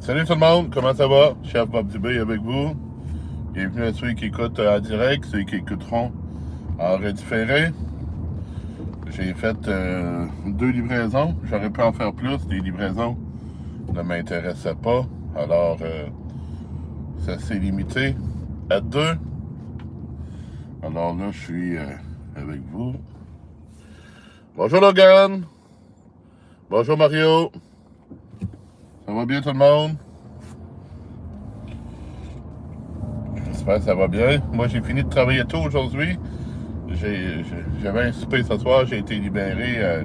Salut tout le monde, comment ça va? Chef Bob Dubé avec vous. Bienvenue à ceux qui écoutent en direct, ceux qui écouteront en redifféré. J'ai fait 2 livraisons. J'aurais pu en faire plus. Les livraisons ne m'intéressaient pas. Alors, ça s'est limité à 2. Alors là, je suis avec vous. Bonjour Logan. Bonjour Mario. Ça va bien tout le monde? J'espère que ça va bien. Moi, j'ai fini de travailler tôt aujourd'hui. J'avais un souper ce soir, j'ai été libéré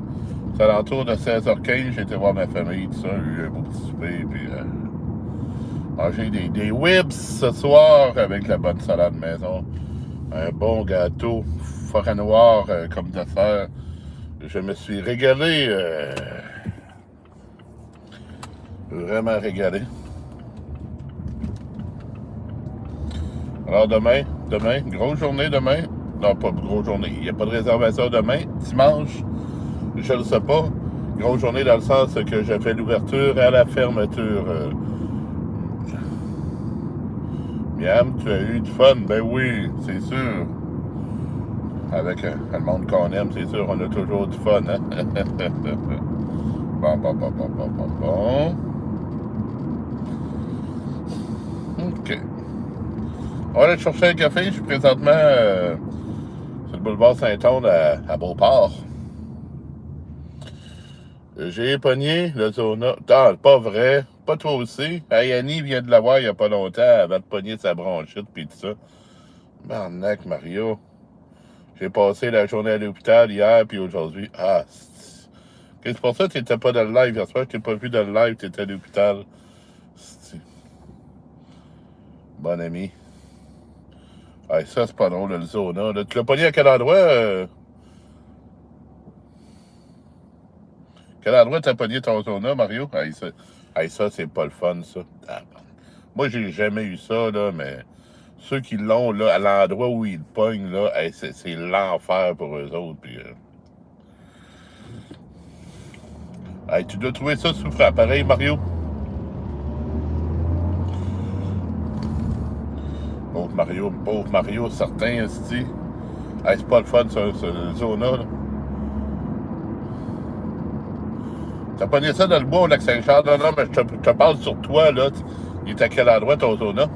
aux alentours de 16h15. J'ai été voir ma famille, tout ça. J'ai eu un beau petit souper, puis manger des whips ce soir avec la bonne salade maison. Un bon gâteau forêt noire comme dessert. Je me suis régalé, vraiment régalé. Alors demain, grosse journée demain. Non, pas grosse journée, il n'y a pas de réservation demain. Dimanche, je ne sais pas. Grosse journée dans le sens que je fais l'ouverture à la fermeture. Miam, tu as eu du fun? Ben oui, c'est sûr. Avec le monde qu'on aime, c'est sûr, on a toujours du fun, hein? Bon. OK. On va aller chercher un café. Je suis présentement sur le boulevard Saint-Onde à Beauport. J'ai pogné le Zona. Non, pas vrai. Pas toi aussi. Annie vient de l'avoir il n'y a pas longtemps. Elle va te pogner sa bronchite pis tout ça. Barnac, Mario. J'ai passé la journée à l'hôpital hier puis aujourd'hui. Ah, c'est pour ça que tu n'étais pas dans le live hier soir. Je t'ai pas vu dans le live. Tu étais à l'hôpital. Bon ami. Ah, ça, c'est pas drôle, le Zona. Là, tu l'as pogné à quel endroit? Quel endroit t'as pogné ton Zona, Mario? Ça, c'est pas le fun, ça. Ah, bon. Moi, j'ai jamais eu ça, là, mais ceux qui l'ont, là, à l'endroit où ils le pognent, là, c'est l'enfer pour eux autres. Puis, tu dois trouver ça souffrant. Pareil, Mario? Pauvre Mario, certain, esti. C'est pas le fun, ce Zona, là. T'as pogné ça dans le bois au Lac-Saint-Charles? Non, mais je te parle sur toi, là. Il est à quel endroit, ton Zona?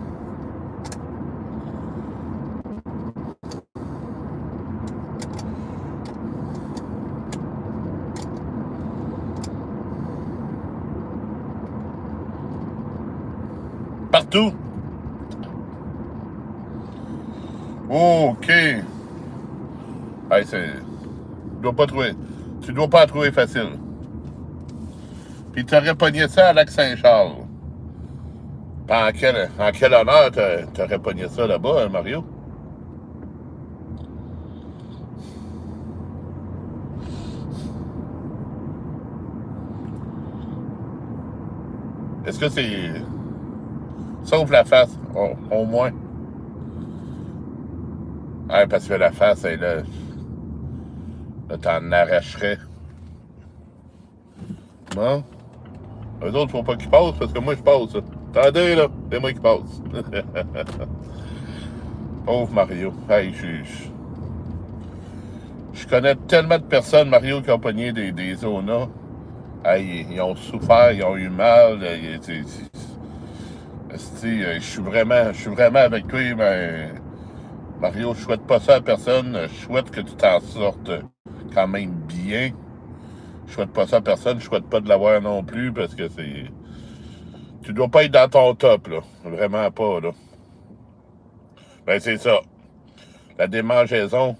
Partout? OK. Tu dois pas la trouver facile. Puis tu aurais pogné ça à Lac-Saint-Charles. En quel honneur t'aurais pogné ça là-bas, hein, Mario? Est-ce que c'est... Sauf la face, au moins. Parce que la face, là t'en arracherais. Bon. Eux autres, faut pas qu'ils passent, parce que moi, je passe. Attendez, là, c'est moi qui passe. Pauvre Mario. Je connais tellement de personnes, Mario, qui ont pogné des zonas. Ils ont souffert, ils ont eu mal. Je suis vraiment avec toi, mais Mario, je souhaite pas ça à personne. Je souhaite que tu t'en sortes quand même bien. Je souhaite pas ça à personne. Je souhaite pas de l'avoir non plus parce que c'est... Tu dois pas être dans ton top, là. Vraiment pas, là. Ben, c'est ça. La démangeaison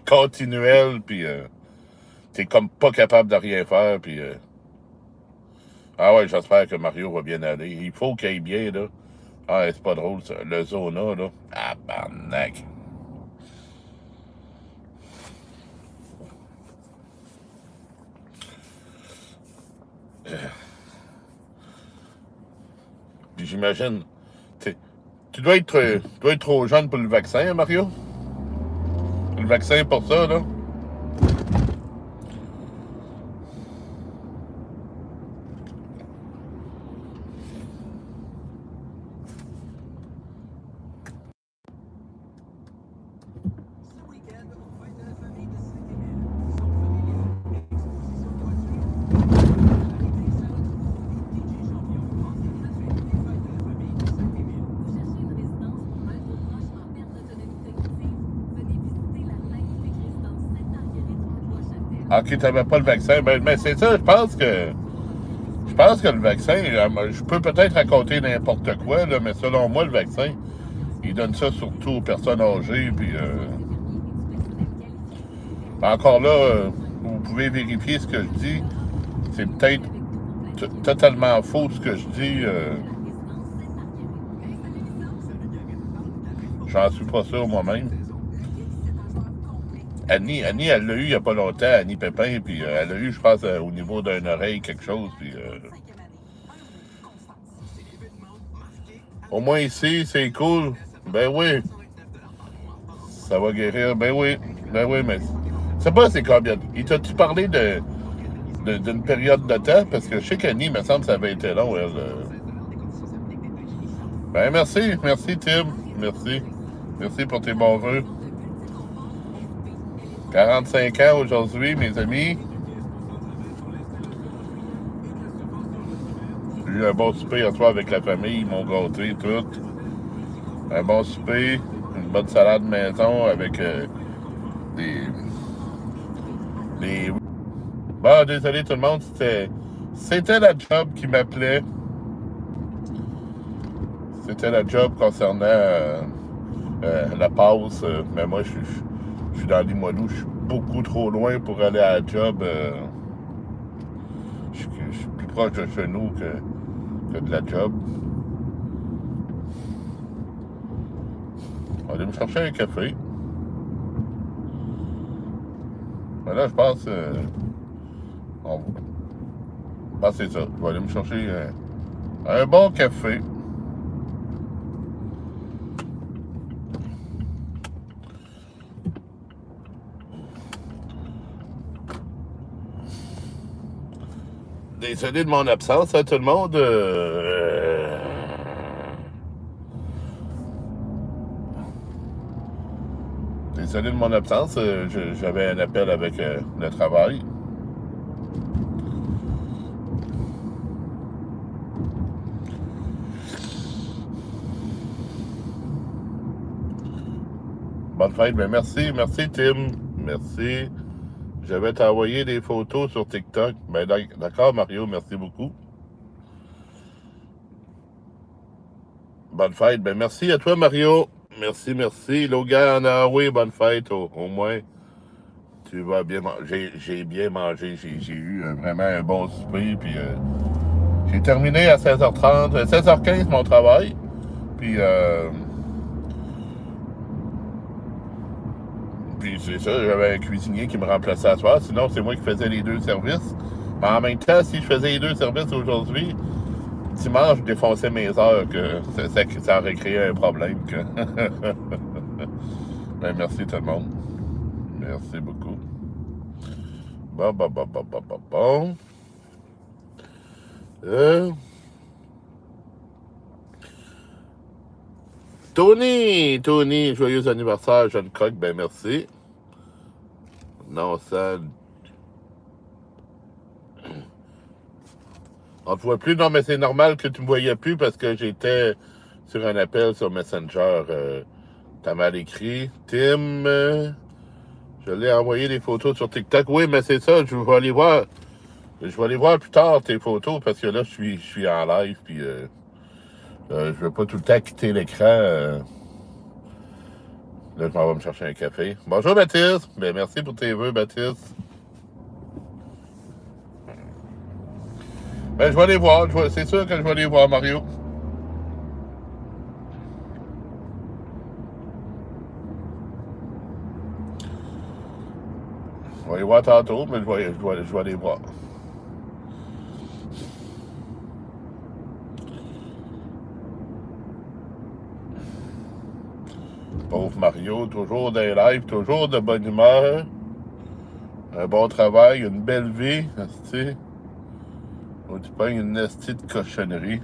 continuelle, puis t'es comme pas capable de rien faire, puis... Ah ouais, j'espère que Mario va bien aller. Il faut qu'il aille bien, là. C'est pas drôle, ça. Le Zona, là. Ah, barnac. Puis j'imagine... Tu dois être trop jeune pour le vaccin, hein, Mario? Le vaccin pour ça, là? Ok, t'avais pas le vaccin. Ben, mais c'est ça, je pense que le vaccin, je peux peut-être raconter n'importe quoi, là, mais selon moi, le vaccin, il donne ça surtout aux personnes âgées, puis encore là, vous pouvez vérifier ce que je dis. C'est peut-être totalement faux ce que je dis. J'en suis pas sûr moi-même. Annie, elle l'a eu il n'y a pas longtemps, Annie Pépin, puis elle l'a eu, je pense, au niveau d'une oreille, quelque chose, puis au moins ici, c'est cool. Ben oui, ça va guérir. Ben oui, mais c'est pas c'est combien. Il t'a-tu parlé d'une période de temps? Parce que je sais qu'Annie, il me semble que ça avait été long, elle. Ben merci Tim, merci. Merci pour tes bons vœux. 45 ans aujourd'hui, mes amis. J'ai eu un bon souper hier soir avec la famille, ils m'ont gâté tout. Un bon souper, une bonne salade maison avec des, des... Bon, désolé tout le monde, c'était la job qui m'appelait. C'était la job concernant la passe. Mais moi, je suis dans Limoilou, je suis beaucoup trop loin pour aller à la job. Je suis plus proche de chez nous que de la job. On va aller me chercher un café. Mais là, je pense... c'est ça. Je vais aller me chercher un bon café. Désolé de mon absence, hein, tout le monde. Désolé de mon absence. J'avais un appel avec le travail. Bonne fête. Ben merci Tim. Merci. Je vais t'envoyer des photos sur TikTok. Ben d'accord, Mario, merci beaucoup. Bonne fête. Ben merci à toi, Mario. Merci. Logan, oui, bonne fête, au moins. Tu vas bien manger. J'ai bien mangé. J'ai eu vraiment un bon souper. Puis j'ai terminé à 16h30, 16h15 mon travail. Puis c'est ça, j'avais un cuisinier qui me remplaçait à soir. Sinon, c'est moi qui faisais les deux services. Mais en même temps, si je faisais les deux services aujourd'hui, dimanche, je défonçais mes heures, que ça aurait créé un problème. Ben, merci tout le monde. Merci beaucoup. Bon. Euh, Tony, joyeux anniversaire, jeune croque, ben merci. Non, ça... On te voit plus? Non, mais c'est normal que tu me voyais plus parce que j'étais sur un appel sur Messenger. T'as mal écrit. Tim, je l'ai envoyé des photos sur TikTok. Oui, mais c'est ça, je vais aller voir. Je vais aller voir plus tard tes photos parce que là, je suis en live puis je veux pas tout le temps quitter l'écran. Là, je m'en vais me chercher un café. Bonjour, Baptiste. Ben, merci pour tes vœux, Baptiste. Ben, je vais aller voir. C'est sûr que je vais aller voir, Mario. Je vais aller voir tantôt, mais je vais aller voir. Pauvre Mario, toujours dans les lives, toujours de bonne humeur. Un bon travail, une belle vie, tu sais. On dit pas une nestie de cochonnerie.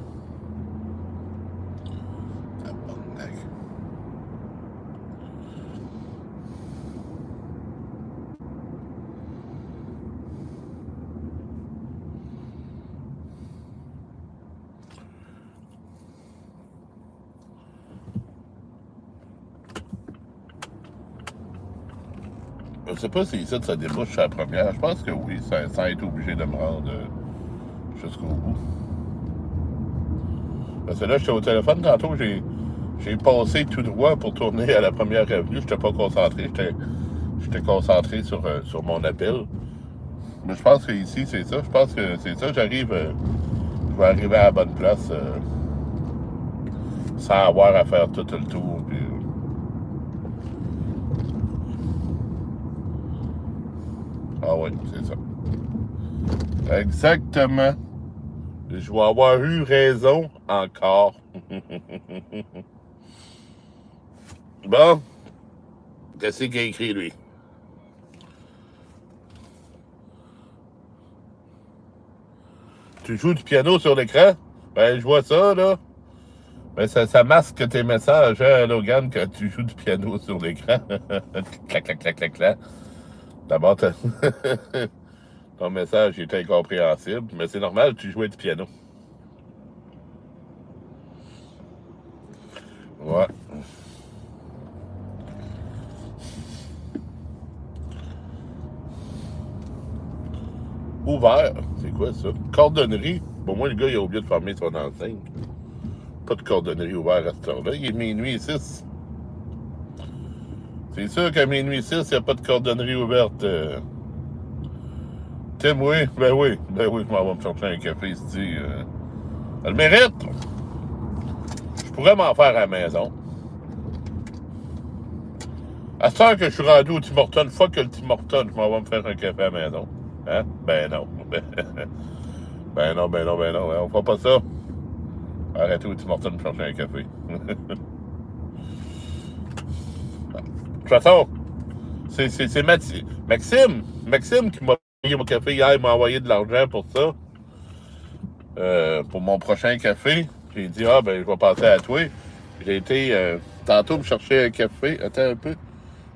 Je sais pas si ça débouche sur la première. Je pense que oui, sans être obligé de me rendre jusqu'au bout. Parce que là, j'étais au téléphone tantôt, j'ai passé tout droit pour tourner à la première avenue. J'étais pas concentré, j'étais concentré sur mon appel. Mais je pense que ici, c'est ça. Je pense que c'est ça. Je vais arriver à la bonne place sans avoir à faire tout le tour. Puis, ah oui, c'est ça. Exactement. Je vais avoir eu raison encore. Bon, qu'est-ce qu'il a écrit, lui? Tu joues du piano sur l'écran? Ben, je vois ça, là. Ben, ça masque tes messages, hein, Logan, quand tu joues du piano sur l'écran. Clac, clac, clac, clac, clac. D'abord, ton message est incompréhensible, mais c'est normal, tu jouais du piano. Ouais. Ouvert. C'est quoi ça? Cordonnerie. Bon, moi, le gars, il a oublié de fermer son enseigne. Pas de cordonnerie ouverte à cette heure-là. Il est minuit 6. C'est sûr qu'à minuit 6, il n'y a pas de cordonnerie ouverte. Tim, oui. Ben oui. Ben oui, je m'en vais me chercher un café ici. Elle mérite. Je pourrais m'en faire à la maison. À cette heure que je suis rendu au Tim Hortons, fuck le Tim Hortons, je m'en vais me faire un café à la maison. Hein? Ben non. Ben non, ben non, ben non. On fera pas ça. Arrêtez au Tim Hortons de me chercher un café. De toute façon, c'est Maxime qui m'a payé mon café hier. Il m'a envoyé de l'argent pour ça. Pour mon prochain café. J'ai dit, ah, ben, je vais passer à toi. J'ai été tantôt me chercher un café. Attends un peu.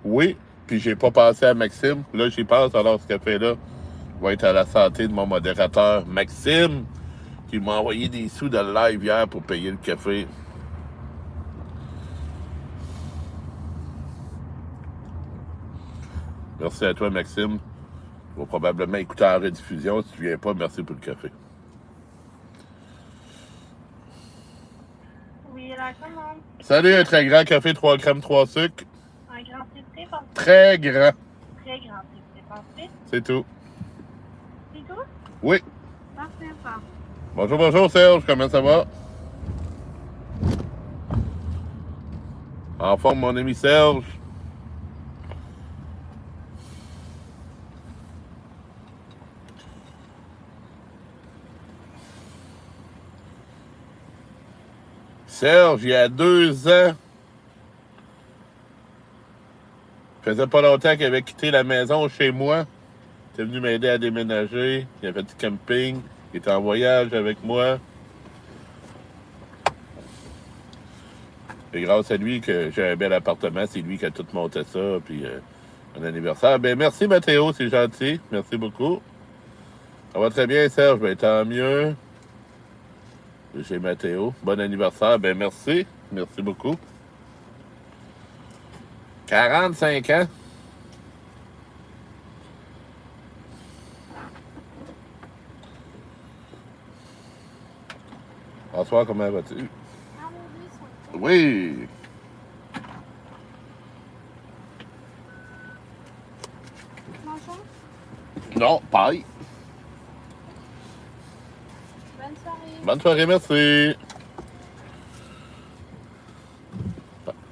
Oui, puis j'ai pas passé à Maxime. Là, j'y passe. Alors, ce café-là va être à la santé de mon modérateur, Maxime, qui m'a envoyé des sous de live hier pour payer le café. Merci à toi, Maxime. Tu vas probablement écouter en rediffusion. Si tu viens pas, merci pour le café. Oui, la commande. Salut, un très grand café, 3 crèmes, 3 sucres. Un grand filtré, parfait. Très grand. Très grand filtré, parfait. C'est tout. C'est tout? Oui. Parfait, parfait. Bonjour, bonjour, Serge. Comment ça va? En forme, mon ami Serge. Serge, il y a 2 ans, faisait pas longtemps qu'il avait quitté la maison chez moi. Il était venu m'aider à déménager. Il a fait du camping. Il était en voyage avec moi. C'est grâce à lui que j'ai un bel appartement. C'est lui qui a tout monté ça. Puis un anniversaire. Ben merci Mathéo, c'est gentil. Merci beaucoup. Ça va très bien, Serge. Ben tant mieux. J'ai Mathéo. Bon anniversaire. Ben merci. Merci beaucoup. 45 ans. Bonsoir, comment vas-tu? Oui. Non, pareil. Bonne soirée. Bonne soirée, merci.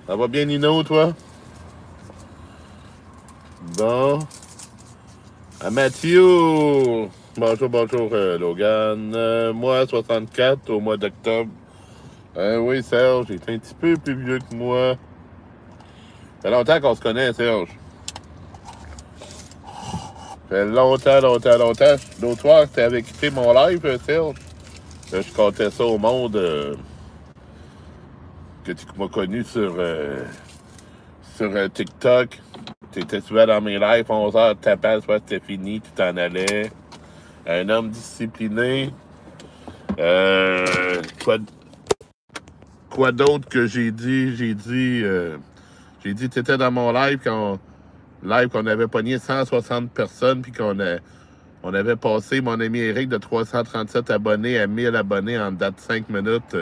Ça va bien, Nino, toi? Bon. À Mathieu. Bonjour, bonjour, Logan. Moi, 64 au mois d'octobre. Oui, Serge, il est un petit peu plus vieux que moi. Ça fait longtemps qu'on se connaît, Serge. Ça fait longtemps, longtemps, longtemps. L'autre soir, tu avais quitté mon live, Serge. Je comptais ça au monde que tu m'as connu sur TikTok. Tu étais souvent dans mes lives, 11h, tapais, soit c'était fini, tu t'en allais. Un homme discipliné. Quoi d'autre que j'ai dit? J'ai dit, tu étais dans mon live quand live qu'on avait pogné 160 personnes, puis on avait passé mon ami Eric de 337 abonnés à 1000 abonnés en date de 5 minutes.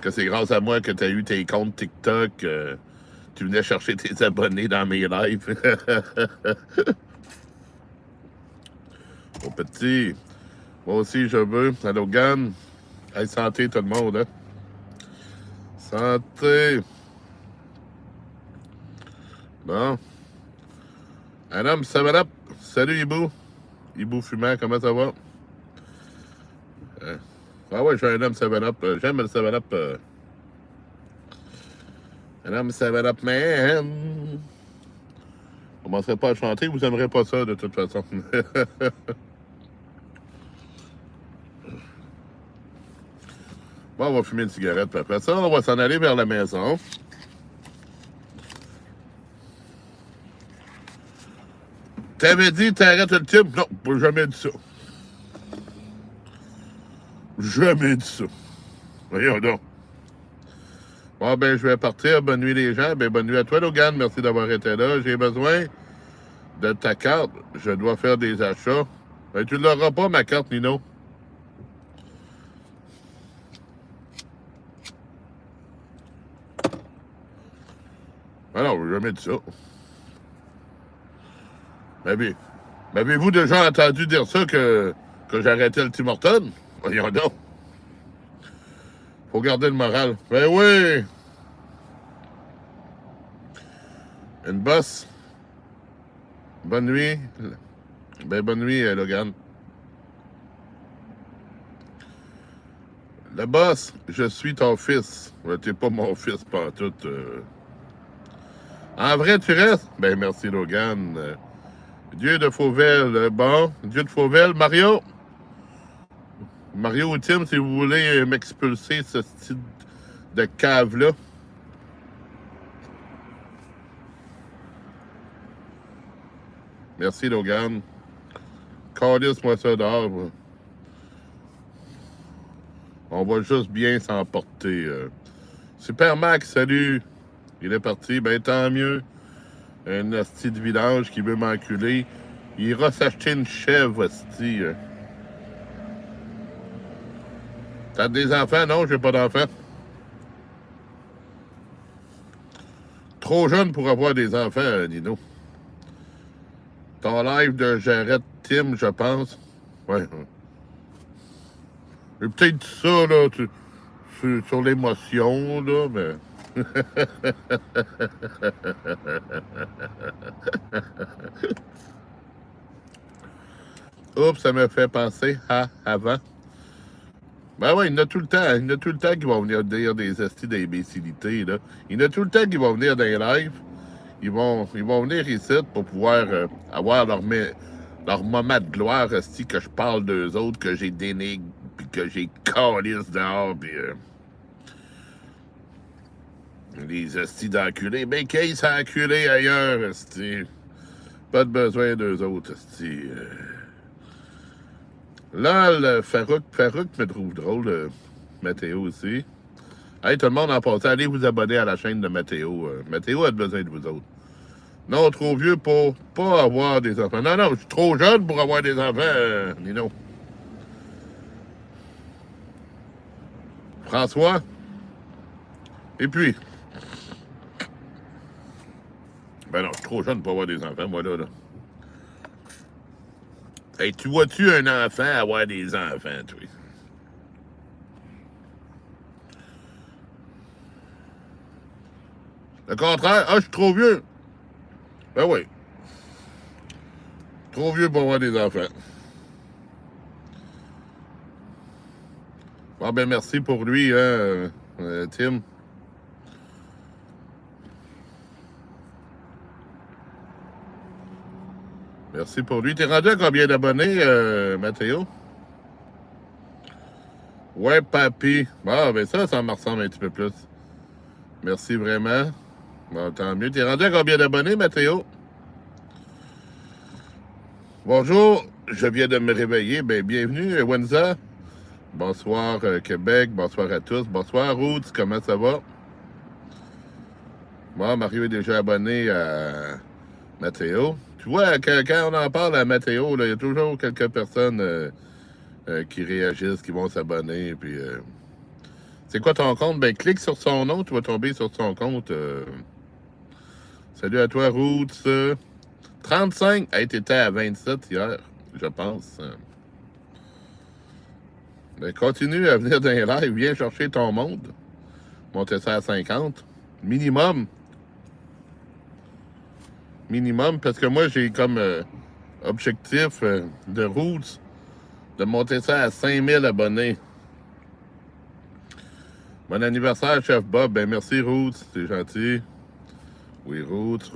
Que c'est grâce à moi que tu as eu tes comptes TikTok. Tu venais chercher tes abonnés dans mes lives. Mon petit, moi aussi je veux. Allô, Gan. Hey, santé tout le monde, hein? Santé. Bon. Un homme 7-up. Salut, Hibou. Hibou fumant, comment ça va? Ah ouais, je suis un homme 7-up. J'aime le 7-up. Un homme 7-up, man. Je commencerai pas à chanter, vous aimerez pas ça de toute façon. Bon, on va fumer une cigarette, puis après ça, on va s'en aller vers la maison. T'avais dit, t'arrêtes le type? Non, j'ai jamais dit ça. Jamais dit ça. Voyons donc. Bon, ben, je vais partir. Bonne nuit, les gens. Ben, bonne nuit à toi, Logan. Merci d'avoir été là. J'ai besoin de ta carte. Je dois faire des achats. Ben, tu ne l'auras pas, ma carte, Nino. Alors, j'ai jamais dit ça. M'avez-vous déjà entendu dire ça que j'arrêtais le Tim Horton? Voyons donc. Faut garder le moral. Ben oui! Une bosse. Bonne nuit. Ben, bonne nuit, Logan. Le boss, je suis ton fils. Ouais, t'es pas mon fils, pantoute. En vrai, tu restes? Ben, merci, Logan. Dieu de Fauvel. Bon, Dieu de Fauvel. Mario? Mario ou Tim, si vous voulez m'expulser ce style de cave-là. Merci, Logan. Calisse-moi ça dehors. On va juste bien s'emporter. Super Max, salut. Il est parti. Ben, tant mieux. Un hostie de village qui veut m'enculer. Il ira s'acheter une chèvre, hostie. T'as des enfants? Non, j'ai pas d'enfants. Trop jeune pour avoir des enfants, Nino. Ton live de Jarrett Tim, je pense. Ouais. J'ai peut-être dit ça, là, sur l'émotion, là, mais... Oups, ça me fait penser à avant. Ben ouais, il y en a tout le temps. Il y en a tout le temps qui vont venir dire des estis d'imbécilité, là. Il y en a tout le temps qui vont venir dans les lives. Ils vont venir ici pour pouvoir avoir leur moment de gloire, esti, que je parle d'eux autres, que j'ai dénigre, puis que j'ai calisse dehors, puis... les estis d'enculés. Ben, qu'ils sont enculés ailleurs, esti. Pas de besoin d'eux autres, esti. Là, le Farouk me trouve drôle, Mathéo aussi. Hey, tout le monde en passant, allez vous abonner à la chaîne de Mathéo. Mathéo a besoin de vous autres. Non, trop vieux pour pas avoir des enfants. Non, je suis trop jeune pour avoir des enfants, Nino. François? Et puis? Ben non, je suis trop jeune pour avoir des enfants, moi, là. Hey, tu vois-tu un enfant avoir des enfants, toi? Le contraire, je suis trop vieux. Ben oui. Trop vieux pour avoir des enfants. Bon, ben merci pour lui, hein, Tim. Merci pour lui. T'es rendu à combien d'abonnés, Mathéo? Ouais, papy. Bon, ben ça me ressemble un petit peu plus. Merci vraiment. Bon, tant mieux. T'es rendu à combien d'abonnés, Mathéo? Bonjour, je viens de me réveiller. Ben, bienvenue, Wenza. Bonsoir, Québec. Bonsoir à tous. Bonsoir, Roots. Comment ça va? Moi, Mario est déjà abonné à Mathéo. Tu vois, quand on en parle à Mathéo, il y a toujours quelques personnes qui réagissent, qui vont s'abonner. Puis, c'est quoi ton compte? Ben, clique sur son nom, tu vas tomber sur son compte. Salut à toi, Roots. 35. Hey, t'étais à 27 hier, je pense. Ben, continue à venir dans les lives. Viens chercher ton monde. Monter ça à 50. Minimum. Minimum, parce que moi, j'ai comme objectif de Roots de monter ça à 5000 abonnés. Bon anniversaire, Chef Bob. Ben, merci, Roots. C'est gentil. Oui, Roots.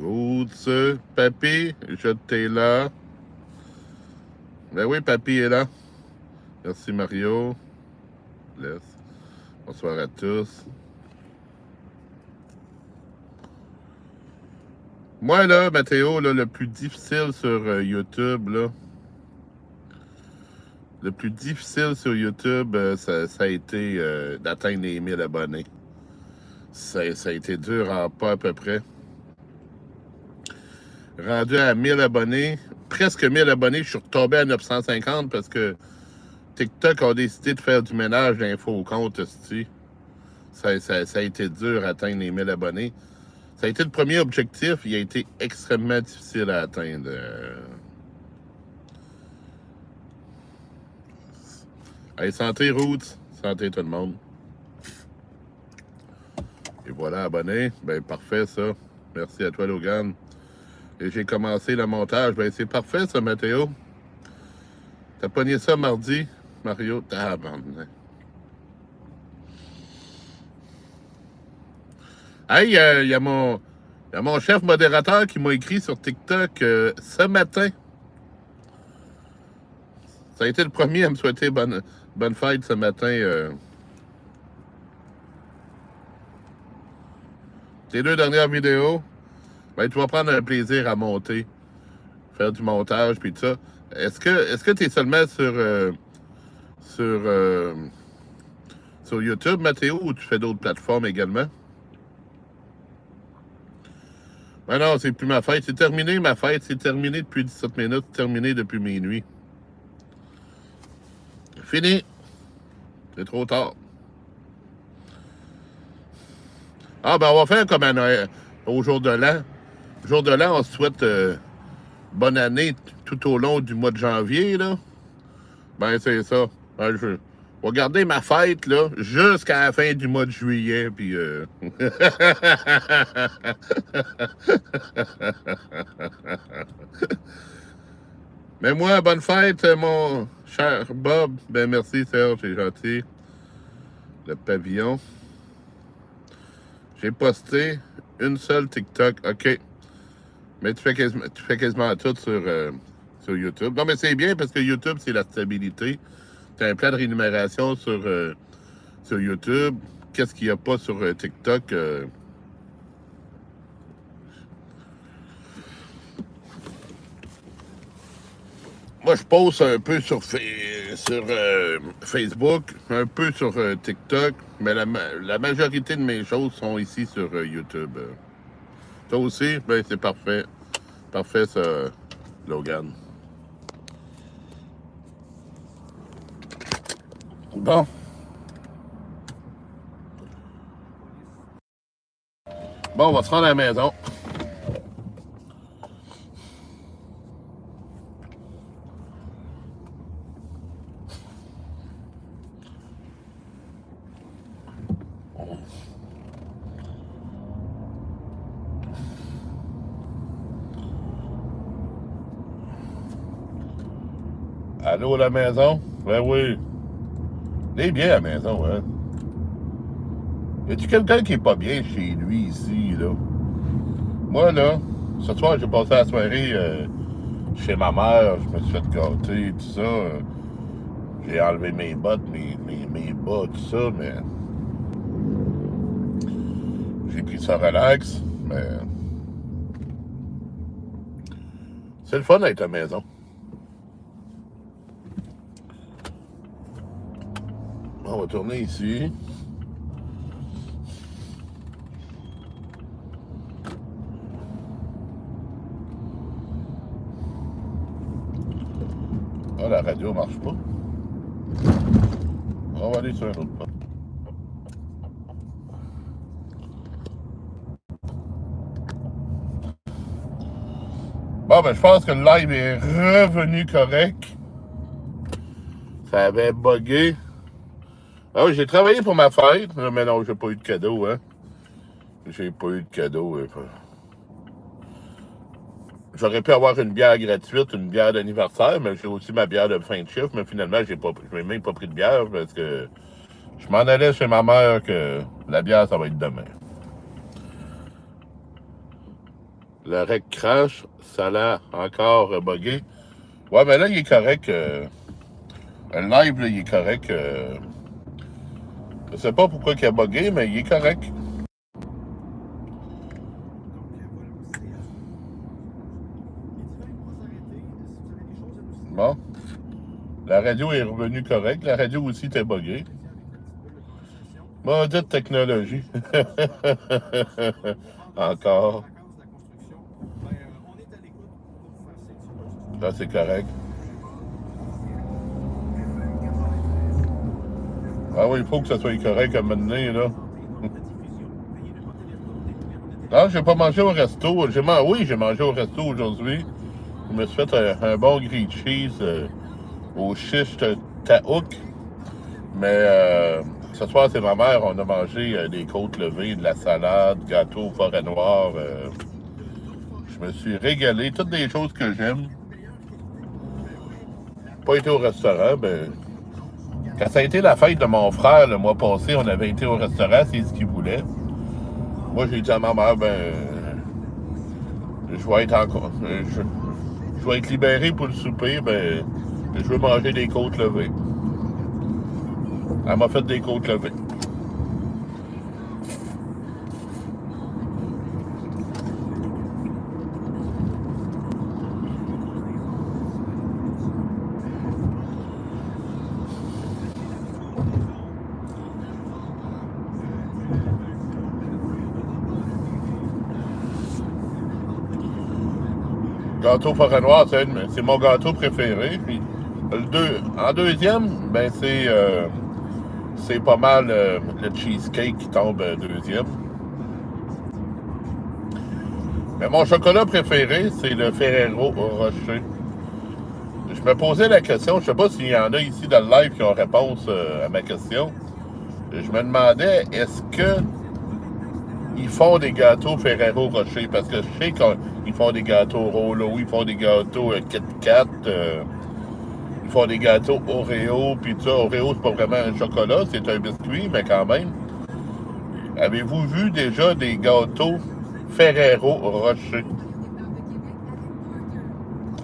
Papy, je t'ai là. Ben oui, Papy est là. Merci, Mario. Laisse. Bonsoir à tous. Moi, là, Mathéo, là, le plus difficile sur YouTube, là, le plus difficile sur YouTube, ça a été d'atteindre les 1000 abonnés. Ça a été dur en pas à peu près. Rendu à 1000 abonnés, presque 1000 abonnés, je suis retombé à 950 parce que TikTok a décidé de faire du ménage d'infos au compte, ça a été dur d'atteindre les 1000 abonnés. Ça a été le premier objectif, il a été extrêmement difficile à atteindre. Allez, santé, Roots. Santé, tout le monde. Et voilà, abonné. Ben, parfait, ça. Merci à toi, Logan. Et j'ai commencé le montage. Ben, c'est parfait, ça, Mathéo. T'as pogné ça mardi, Mario? Hey, il y a mon chef modérateur qui m'a écrit sur TikTok ce matin. Ça a été le premier à me souhaiter bonne fête ce matin. Tes 2 dernières vidéos, ben, tu vas prendre un plaisir à monter, faire du montage, puis tout ça. Est-ce que tu es seulement sur YouTube, Mathéo, ou tu fais d'autres plateformes également? Ben non, c'est plus ma fête. C'est terminé, ma fête. C'est terminé depuis 17 minutes. Terminé depuis minuit. Fini. C'est trop tard. Ah, ben on va faire comme au jour de l'an. Au jour de l'an, on se souhaite bonne année tout au long du mois de janvier, là. Ben, c'est ça. Ben, je vais garder ma fête, là, jusqu'à la fin du mois de juillet, puis... Mais moi, bonne fête, mon cher Bob. Ben, merci, Serge, c'est gentil. Le pavillon. J'ai posté une seule TikTok. OK. Mais tu fais quasiment tout sur YouTube. Non, mais c'est bien parce que YouTube, c'est la stabilité. Tu as un plan de rémunération sur YouTube. Qu'est-ce qu'il n'y a pas sur TikTok? Moi, je poste un peu sur Facebook, un peu sur TikTok, mais la majorité de mes choses sont ici sur YouTube. Toi aussi? Ben, c'est parfait. Parfait, ça, Logan. Bon. Bon, on va se rendre à la maison. Allô, la maison? Ben oui. Il est bien à la maison, hein? Y a-tu quelqu'un qui est pas bien chez lui, ici, là? Moi, là, ce soir, j'ai passé la soirée chez ma mère. Je me suis fait gâter, tout ça. J'ai enlevé mes bottes, mes bas, tout ça, mais... J'ai pris ça relax, mais... C'est le fun d'être à la maison. On va tourner ici. Ah, la radio marche pas. On va aller sur un autre pas. Bon, ben, je pense que le live est revenu correct. Ça avait bugué. Ah oui, j'ai travaillé pour ma fête, mais non, j'ai pas eu de cadeau, hein. J'ai pas eu de cadeau. J'aurais pu avoir une bière gratuite, une bière d'anniversaire, mais j'ai aussi ma bière de fin de chiffre, mais finalement, je n'ai même pas pris de bière parce que je m'en allais chez ma mère que la bière, ça va être demain. Le rec crash, ça l'a encore bugué. Ouais, mais là, il est correct. Le live, là, il est correct. Je sais pas pourquoi il a bugué, mais il est correct. Bon. La radio est revenue correcte. La radio aussi était buggée. Maudite technologie. Encore. Là, c'est correct. Ah oui, il faut que ça soit correct à un moment donné, là. Non, j'ai pas mangé au resto. Oui, j'ai mangé au resto aujourd'hui. Je me suis fait un bon grilled cheese au chiche taouk. Mais ce soir, c'est ma mère. On a mangé des côtes levées, de la salade, gâteau forêt noire. Je me suis régalé. Toutes des choses que j'aime. Pas été au restaurant, ben... Quand ça a été la fête de mon frère le mois passé, on avait été au restaurant, c'est ce qu'il voulait. Moi, j'ai dit à ma mère, ben... Je vais être encore... Je vais être libéré pour le souper, ben... Je veux manger des côtes levées. Elle m'a fait des côtes levées. Gâteau forêt noire, c'est mon gâteau préféré. Puis en deuxième, ben c'est pas mal le cheesecake qui tombe deuxième. Mais mon chocolat préféré, c'est le Ferrero Rocher. Je me posais la question, je sais pas s'il y en a ici dans le live qui ont réponse à ma question. Je me demandais, est-ce que ils font des gâteaux Ferrero Rocher? Parce que je sais qu'ils font des gâteaux Rollo, ils font des gâteaux Kit Kat, ils font des gâteaux Oreo, puis ça, Oreo, c'est pas vraiment un chocolat, c'est un biscuit, mais quand même. Avez-vous vu déjà des gâteaux Ferrero Rocher?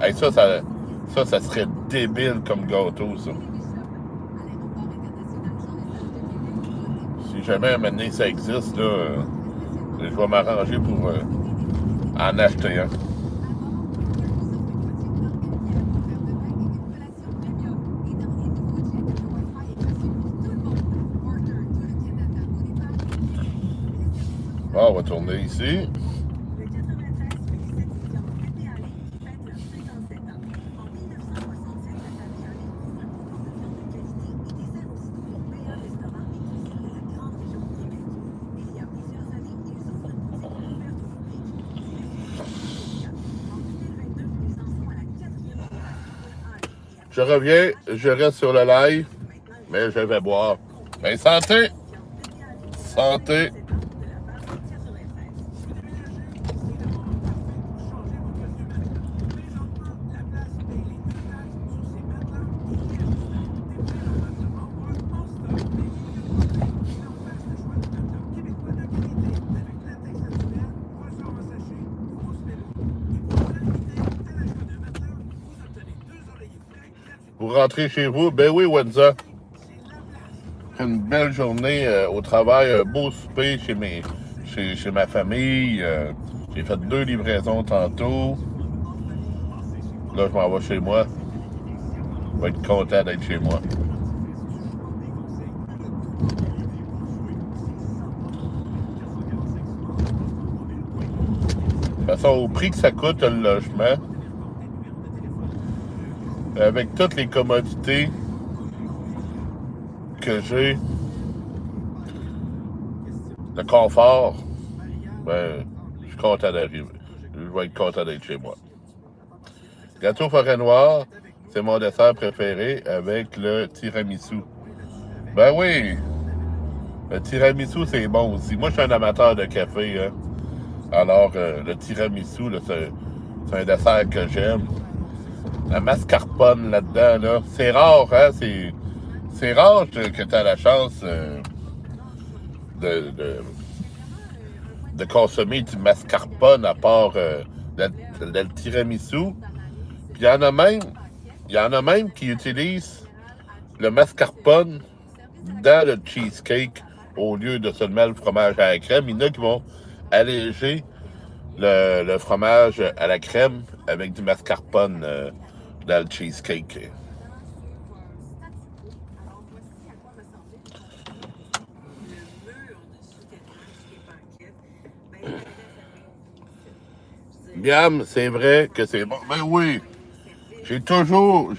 Hey, ça serait débile comme gâteau, ça. Si jamais maintenant ça existe, là, je vais m'arranger pour en acheter un. Bon, on va tourner ici. Je reviens, je reste sur le live, mais je vais boire. Ben, santé! Santé! Vous rentrez chez vous? Ben oui, Wenza. Une belle journée au travail, un beau souper chez ma famille. J'ai fait 2 livraisons tantôt. Là, je m'en vais chez moi. Je vais être content d'être chez moi. De toute façon, au prix que ça coûte le logement, avec toutes les commodités que j'ai, le confort, ben, je suis content d'arriver. Je vais être content d'être chez moi. Gâteau forêt noire, c'est mon dessert préféré avec le tiramisu. Ben oui, le tiramisu, c'est bon aussi. Moi, je suis un amateur de café, hein. Alors, le tiramisu, là, c'est un dessert que j'aime. La mascarpone là-dedans, là, c'est rare, hein? C'est rare que tu as la chance de, de, de consommer du mascarpone à part le tiramisu. Puis il y en a même qui utilisent le mascarpone dans le cheesecake au lieu de seulement le fromage à la crème. Il y en a qui vont alléger le fromage à la crème avec du mascarpone dans le cheesecake. Miam, c'est vrai que c'est bon. Ben oui, j'ai toujours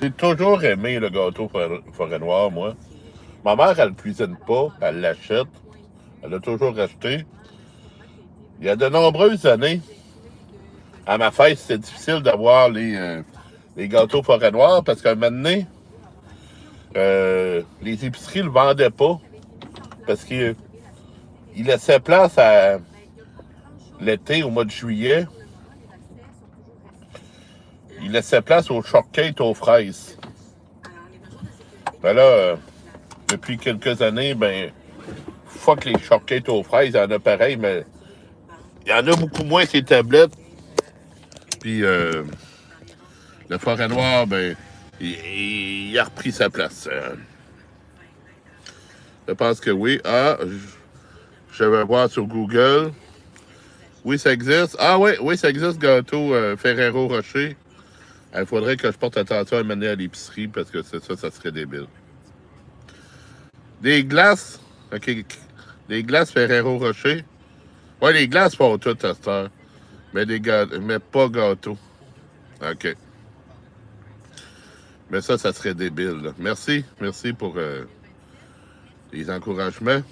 aimé le gâteau forêt noire, moi. Ma mère, elle ne cuisine pas, elle l'achète. Elle l'a toujours acheté. Il y a de nombreuses années, à ma fête, c'était difficile d'avoir les gâteaux forêt noire parce qu'à un moment donné, les épiceries ne le vendaient pas parce qu'ils laissaient place à l'été, au mois de juillet. Ils laissaient place aux shortcakes aux fraises. Ben là, depuis quelques années, ben, fuck les shortcakes aux fraises, il y en a pareil, mais il y en a beaucoup moins ces tablettes. Puis le forêt noir, ben, il a repris sa place. Je pense que oui. Ah, je vais voir sur Google. Oui, ça existe. Ah oui, oui, ça existe, gâteau Ferrero Rocher. Il faudrait que je porte attention à mener à l'épicerie parce que ça serait débile. Des glaces. OK. Des glaces Ferrero Rocher. Ouais, les glaces font tout à cette heure. Mais pas gâteau. OK. Mais ça serait débile. Là. Merci. Merci pour les encouragements.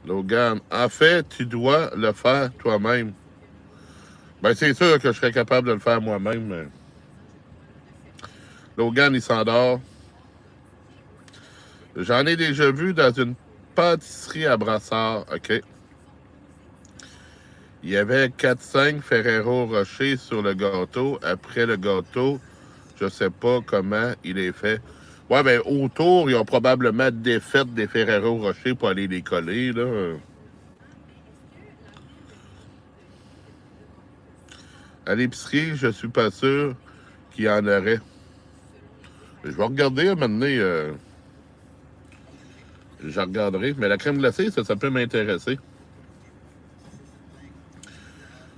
Logan, en fait, tu dois le faire toi-même. Ben, c'est sûr que je serais capable de le faire moi-même. Mais... Logan, il s'endort. J'en ai déjà vu dans une pâtisserie à Brassard. OK. Il y avait 4-5 Ferrero Rocher sur le gâteau. Après le gâteau, je sais pas comment il est fait. Ouais, ben autour, ils ont probablement défait des Ferrero Rocher pour aller les coller, là. À l'épicerie, je suis pas sûr qu'il y en aurait. Je vais regarder à un moment donné. Je regarderai. Mais la crème glacée, ça peut m'intéresser.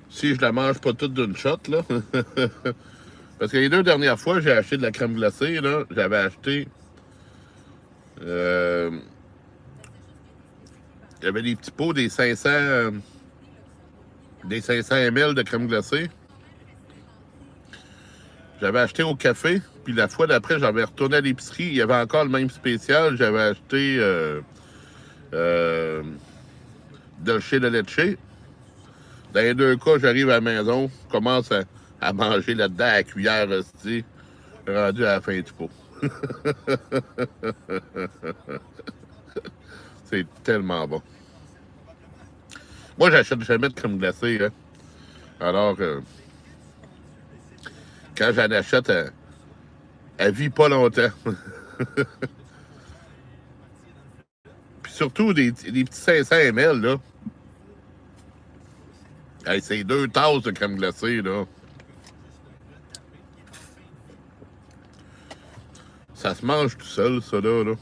Si je la mange pas toute d'une shot, là. Parce que les 2 dernières fois, j'ai acheté de la crème glacée, là. J'avais acheté. Il y avait des petits pots des 500 ml de crème glacée. J'avais acheté au café, puis la fois d'après, j'avais retourné à l'épicerie. Il y avait encore le même spécial. J'avais acheté Dolce de Leche. Dans les 2 cas, j'arrive à la maison, je commence à manger là-dedans à la cuillère, rendu à la fin du pot. C'est tellement bon. Moi, j'achète jamais de crème glacée. Hein. Alors, quand j'en achète, elle vit pas longtemps. Puis surtout, des petits 500 ml, là. Hey, c'est 2 tasses de crème glacée, là. Ça se mange tout seul, ça, là.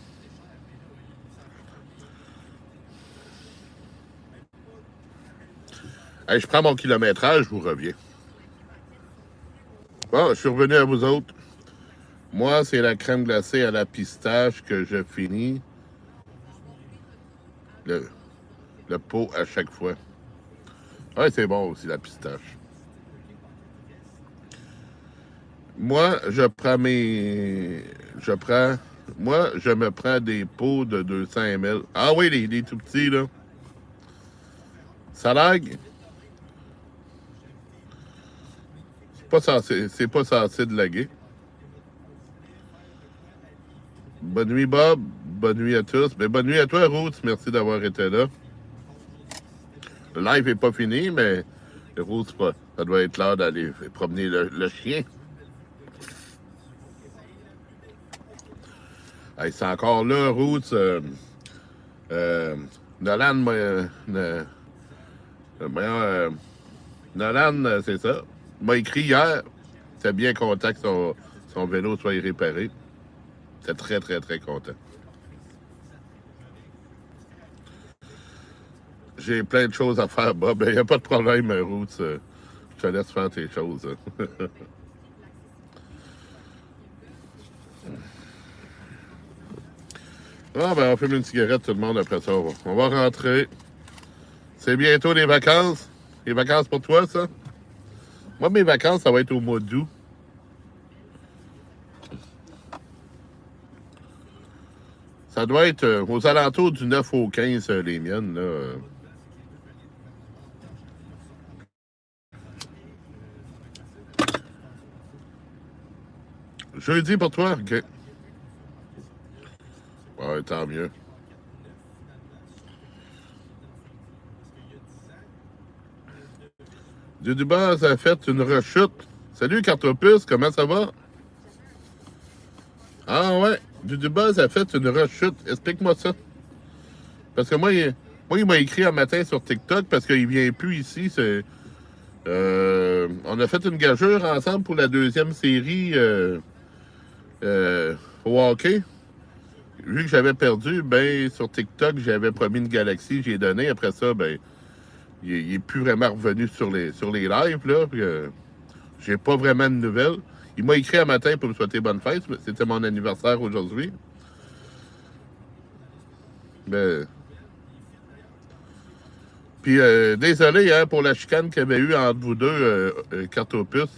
Hey, je prends mon kilométrage, je vous reviens. Bon, je suis revenu à vous autres. Moi, c'est la crème glacée à la pistache que je finis le pot à chaque fois. Ouais, c'est bon aussi, la pistache. Moi, je prends mes. Je prends. Moi, je me prends des pots de 200 ml. Ah oui, les tout petits, là. Ça lag. C'est pas censé de laguer. Bonne nuit, Bob. Bonne nuit à tous. Mais bonne nuit à toi, Roots. Merci d'avoir été là. Le live est pas fini, mais Roots, ça doit être l'heure d'aller promener le chien. Hey, c'est encore là, Roots. Nolan Nolan, c'est ça, m'a écrit hier. J'étais bien content que son vélo soit réparé. J'étais très, très, très content. J'ai plein de choses à faire, Bob. Il n'y a pas de problème, Roots. Je te laisse faire tes choses. Ah, ben, on fume une cigarette, tout le monde, après ça. On va rentrer. C'est bientôt les vacances. Les vacances pour toi, ça? Moi, mes vacances, ça va être au mois d'août. Ça doit être aux alentours du 9 au 15, les miennes, là. Jeudi pour toi? OK. Ouais, tant mieux. Dudubas a fait une rechute. Salut, Cartopus, comment ça va? Ah ouais, Dudubas a fait une rechute. Explique-moi ça. Parce que il m'a écrit un matin sur TikTok parce qu'il vient plus ici. On a fait une gageure ensemble pour la deuxième série au hockey. Vu que j'avais perdu, ben sur TikTok, j'avais promis une galaxie, j'ai donné. Après ça, ben il est plus vraiment revenu sur les lives, là. J'ai pas vraiment de nouvelles. Il m'a écrit un matin pour me souhaiter bonne fête. C'était mon anniversaire aujourd'hui. Mais... Puis, désolé hein, pour la chicane qu'il y avait eu entre vous deux, Cartopus.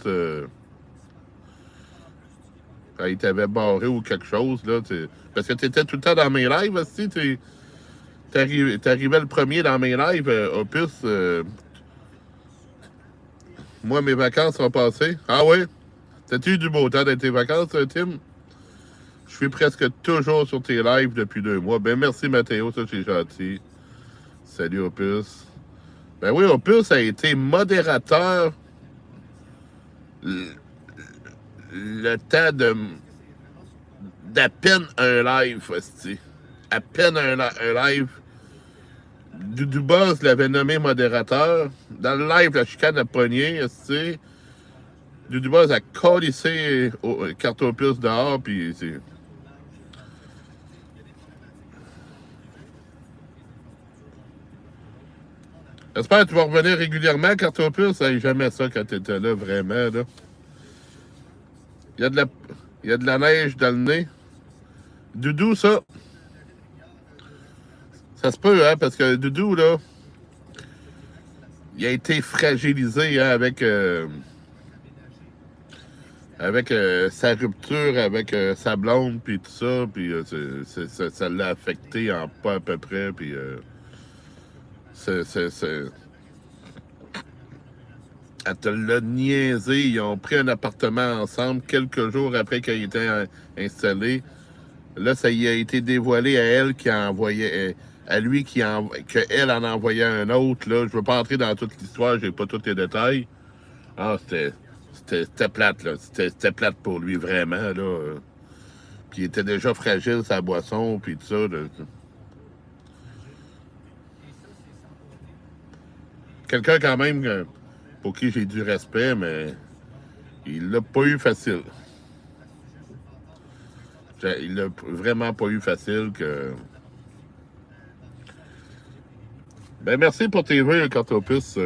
Quand il t'avait barré ou quelque chose, là. Parce que tu étais tout le temps dans mes lives aussi. T'arrivais le premier dans mes lives, Opus. Moi, mes vacances sont passées. Ah ouais? T'as-tu eu du beau temps dans tes vacances, Tim? Je suis presque toujours sur tes lives depuis 2 mois. Ben merci, Mathéo, ça c'est gentil. Salut, Opus. Ben oui, Opus a été modérateur le temps d'à peine un live, hostie. À peine un live. Dudubas l'avait nommé modérateur. Dans le live, la chicane a pogné, hostie. Dudubas a collissé Cartopus dehors, puis c'est... J'espère que tu vas revenir régulièrement, Cartopus. Ça jamais ça quand t'étais là, vraiment, là. Il y a de la neige dans le nez. Doudou, ça. Ça se peut, hein, parce que Doudou, là, il a été fragilisé hein, avec sa rupture avec sa blonde, puis tout ça, puis ça l'a affecté en pas à peu près, puis c'est... Elle te l'a niaisé. Ils ont pris un appartement ensemble quelques jours après qu'il ait été installé. Là, ça y a été dévoilé à elle qui a envoyé... à lui qu'elle en envoyait un autre. Là. Je veux pas entrer dans toute l'histoire, j'ai pas tous les détails. Ah, c'était plate, là. C'était plate pour lui, vraiment, là. Puis il était déjà fragile, sa boisson, puis tout ça. Là. Quelqu'un, quand même, pour qui j'ai du respect, mais il l'a pas eu facile. Il l'a vraiment pas eu facile que... Ben, merci pour tes vœux, Cartopus.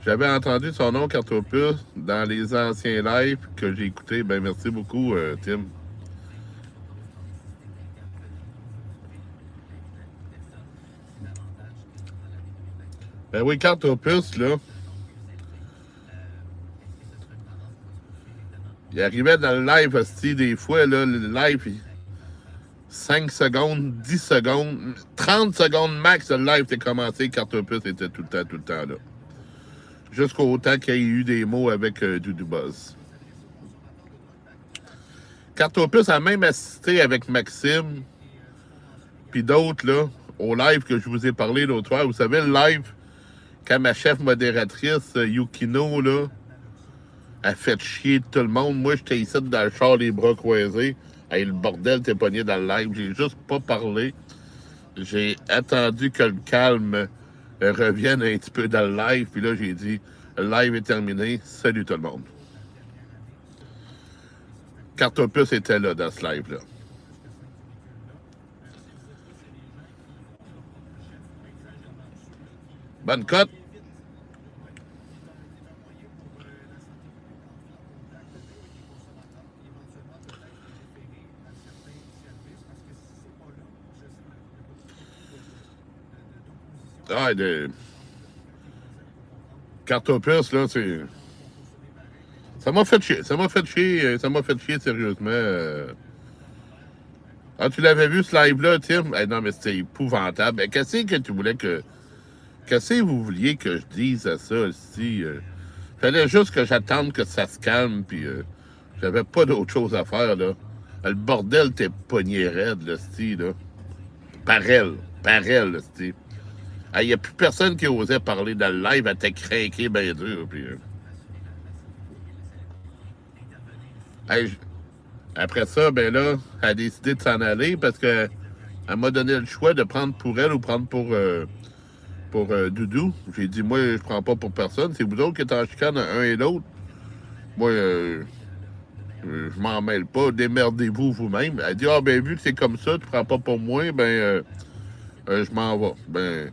J'avais entendu son nom, Cartopus, dans les anciens lives que j'ai écoutés. Ben, merci beaucoup, Tim. Ben oui, Cartopus, là. Il arrivait dans le live, hostie, des fois, là, le live, 5 secondes, 10 secondes, 30 secondes max, le live était commencé, Cartopus était tout le temps là. Jusqu'au temps qu'il y ait eu des mots avec Doudou Buzz. Cartopus a même assisté avec Maxime, puis d'autres, là, au live que je vous ai parlé l'autre fois. Vous savez, le live, quand ma chef modératrice, Yukino, là, a fait chier tout le monde. Moi, j'étais ici dans le char, les bras croisés. Hey, le bordel t'es pogné dans le live. J'ai juste pas parlé. J'ai attendu que le calme revienne un petit peu dans le live. Puis là, j'ai dit, le live est terminé. Salut tout le monde. Cartopus était là dans ce live-là. Bonne cote. Ah, de... Cartopus, là, c'est... Ça m'a fait chier. Ça m'a fait chier, sérieusement. Ah, tu l'avais vu, ce live-là, Tim? Eh, non, mais c'était épouvantable. Mais qu'est-ce que tu voulais que... Qu'est-ce que vous vouliez que je dise à ça, ici? Fallait juste que j'attende que ça se calme, puis j'avais pas d'autre chose à faire, là. Le bordel t'es pogné raide, là, c'ti, là. Par elle, là, c'ti. Il n'y a plus personne qui osait parler dans le live, elle était craquée bien dur, puis... Après ça, ben là, elle a décidé de s'en aller parce que elle m'a donné le choix de prendre pour elle ou prendre pour Doudou. J'ai dit, moi, je prends pas pour personne. C'est vous autres qui êtes en chicane un et l'autre. Moi, je m'en mêle pas. Démerdez-vous vous-même. Elle dit, ah, ben, vu que c'est comme ça, tu prends pas pour moi, ben, je m'en vais. Ben,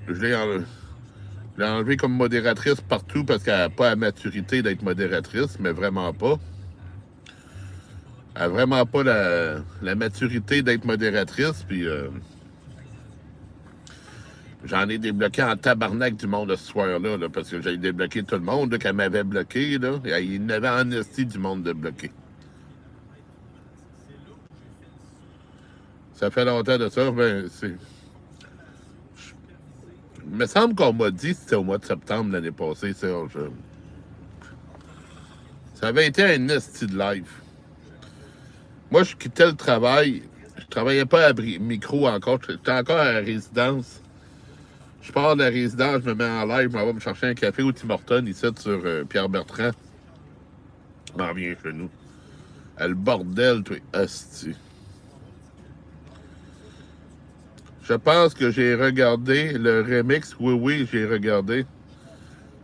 je l'ai enlevé comme modératrice partout parce qu'elle n'a pas la maturité d'être modératrice, mais vraiment pas. Elle n'a vraiment pas la maturité d'être modératrice, puis j'en ai débloqué en tabarnak du monde ce soir-là, là, parce que j'ai débloqué tout le monde qu'elle m'avait bloqué, là, et il n'avait en esti du monde de bloqué. Ça fait longtemps de ça, ben, c'est... Il me semble qu'on m'a dit que c'était au mois de septembre l'année passée, Serge. Ça avait été un esti de live. Moi, je quittais le travail. Je travaillais pas à micro encore. J'étais encore à la résidence. Je pars de la résidence, je me mets en live, je m'en vais me chercher un café au Tim Hortons, ici, sur Pierre-Bertrand. Je m'en viens chez nous. Le bordel, toi, hostie. Je pense que j'ai regardé le remix. Oui, j'ai regardé.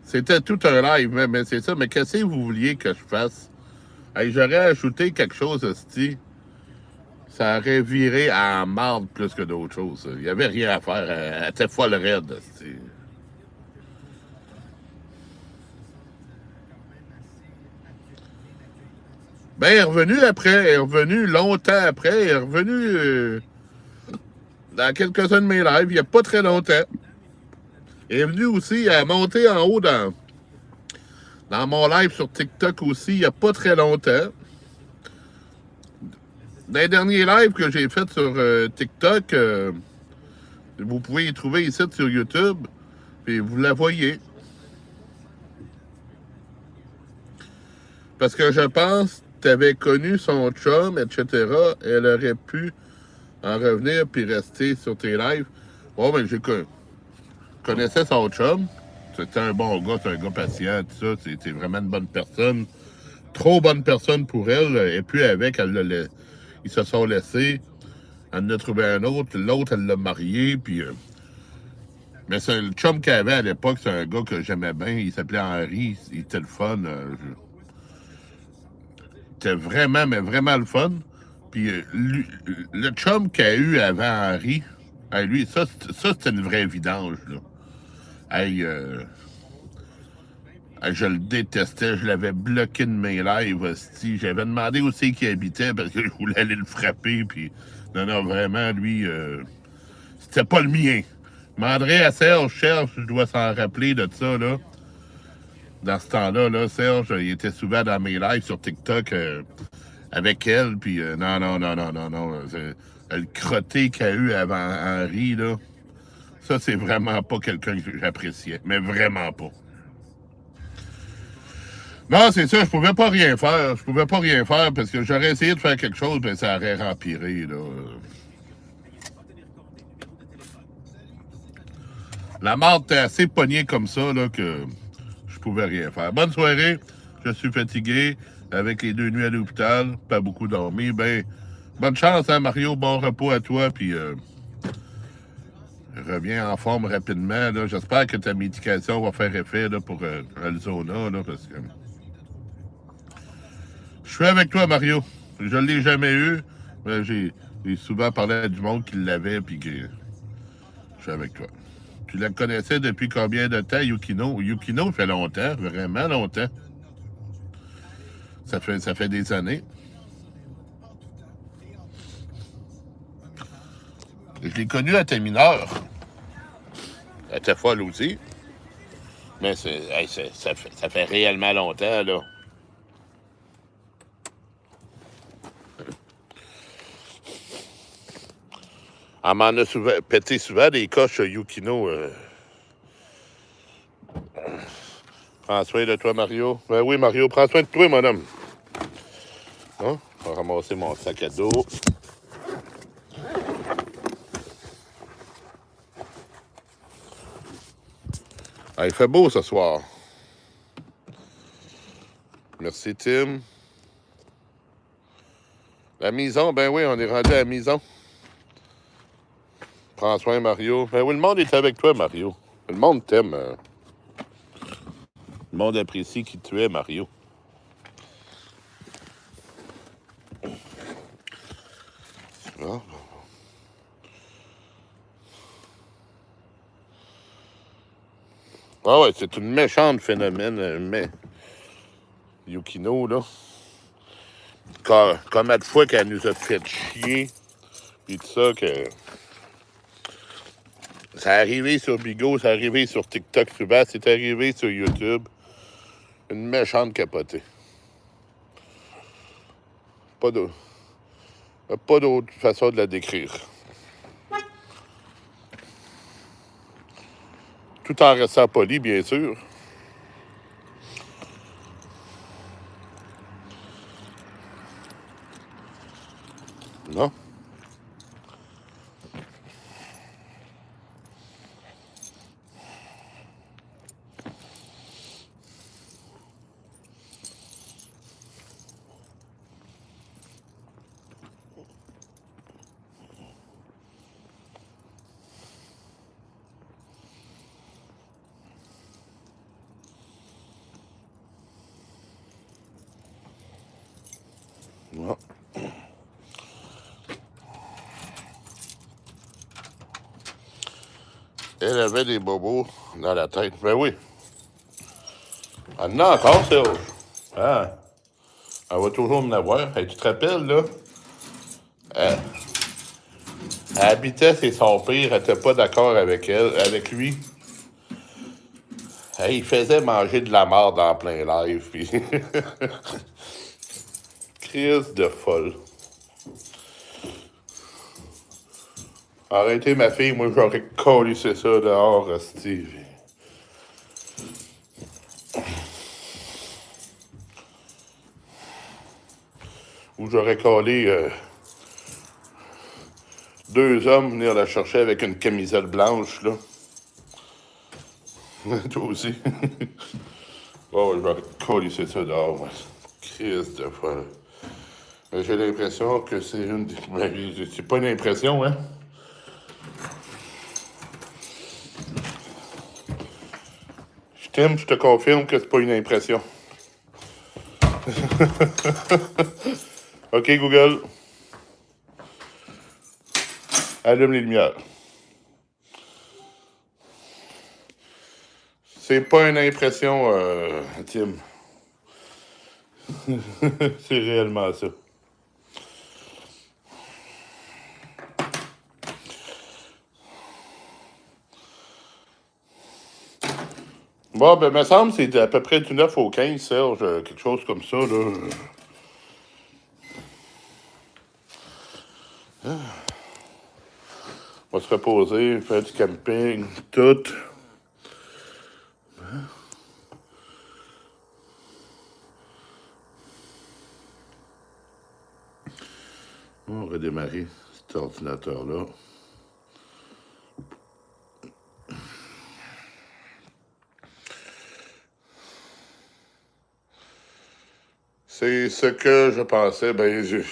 C'était tout un live, mais c'est ça. Mais qu'est-ce que vous vouliez que je fasse? Hey, j'aurais ajouté quelque chose, hostie. Ça aurait viré en marde plus que d'autres choses. Il n'y avait rien à faire. Elle était folle raide, hostie. Ben, elle est revenue après. Elle est revenue longtemps après. Elle est revenue dans quelques-uns de mes lives, il n'y a pas très longtemps. Elle est venue aussi à monter en haut dans mon live sur TikTok aussi, il n'y a pas très longtemps. Dans les derniers lives que j'ai fait sur TikTok, vous pouvez y trouver ici sur YouTube, puis vous la voyez. Parce que je pense que tu avais connu son chum, etc. Elle aurait pu en revenir puis rester sur tes lives. Bon, ben, je connaissais son chum. C'était un bon gars, c'est un gars patient, tout ça. C'est vraiment une bonne personne. Trop bonne personne pour elle. Et puis avec, ils se sont laissés. Elle en a trouvé un autre. L'autre, elle l'a marié. Puis, mais c'est le chum qu'elle avait à l'époque, c'est un gars que j'aimais bien. Il s'appelait Henri. Il était le fun. C'était vraiment, mais vraiment le fun. Puis le chum qu'elle a eu avant Henri, lui, ça c'était une vraie vidange, là. Hey, je le détestais, je l'avais bloqué de mes lives, hostie. J'avais demandé où c'est qu'il habitait parce que je voulais aller le frapper, puis non, vraiment, lui, c'était pas le mien. Je demanderais à Serge, je dois s'en rappeler de ça, là. Dans ce temps-là, là, Serge, il était souvent dans mes lives sur TikTok avec elle, puis non. Le crotté qu'il y a eu avant Henri, là, ça, c'est vraiment pas quelqu'un que j'appréciais, mais vraiment pas. Non, c'est ça, je pouvais pas rien faire. Je pouvais pas rien faire parce que j'aurais essayé de faire quelque chose, mais ça aurait empiré, là. La marde était assez pognée comme ça, là, que je pouvais rien faire. Bonne soirée, je suis fatigué, avec les 2 nuits à l'hôpital, pas beaucoup dormi. Ben, bonne chance, hein, Mario, bon repos à toi, puis reviens en forme rapidement, là. J'espère que ta médication va faire effet, là, pour Alzona, là, parce que... Je suis avec toi, Mario. Je ne l'ai jamais eu, mais j'ai souvent parlé à du monde qui l'avait, puis que je suis avec toi. Tu la connaissais depuis combien de temps, Yukino? Yukino fait longtemps, vraiment longtemps. Ça fait des années. Je l'ai connue à tes mineurs. Elle était folle aussi. Mais ça fait réellement longtemps, là. Elle m'en a pété souvent des coches Yukino. Prends soin de toi, Mario. Ben oui, Mario, prends soin de toi, mon homme. Hein? Je vais ramasser mon sac à dos. Ah, il fait beau ce soir. Merci, Tim. La maison, ben oui, on est rendu à la maison. Prends soin, Mario. Ben oui, le monde est avec toi, Mario. Le monde t'aime. Le monde apprécie qui tu es, Mario. Ah, ah ouais, c'est une méchante phénomène, mais Yukino, là. Comme à de fois qu'elle nous a fait chier, puis tout ça, que... Ça est arrivé sur Bigo, ça est arrivé sur TikTok souvent, c'est arrivé sur YouTube. Une méchante capotée. Pas d'autre façon de la décrire. Tout en restant poli, bien sûr. Non? Non. Elle avait des bobos dans la tête. Ben oui. Elle en a encore, Serge. Ah. Elle va toujours en avoir. Hey, tu te rappelles, là? Elle, elle habitait chez son père, elle n'était pas d'accord avec lui. Hey, il faisait manger de la marde en plein live, puis... Crise de folle. Arrêtez ma fille, moi j'aurais collé ça dehors, Steve. Ou j'aurais collé 2 hommes venir la chercher avec une camisole blanche, là. Toi aussi. Oh, je vais coller ça dehors, moi. Crise de folle. J'ai l'impression que c'est une des... C'est pas une impression, hein? Je t'aime, je te confirme que c'est pas une impression. OK, Google. Allume les lumières. C'est pas une impression, Tim. C'est réellement ça. Bon, ben, me semble que c'est à peu près du 9 au 15, Serge, quelque chose comme ça, là. On va se reposer, faire du camping, tout. On va redémarrer cet ordinateur-là. C'est ce que je pensais. Ben, j'ai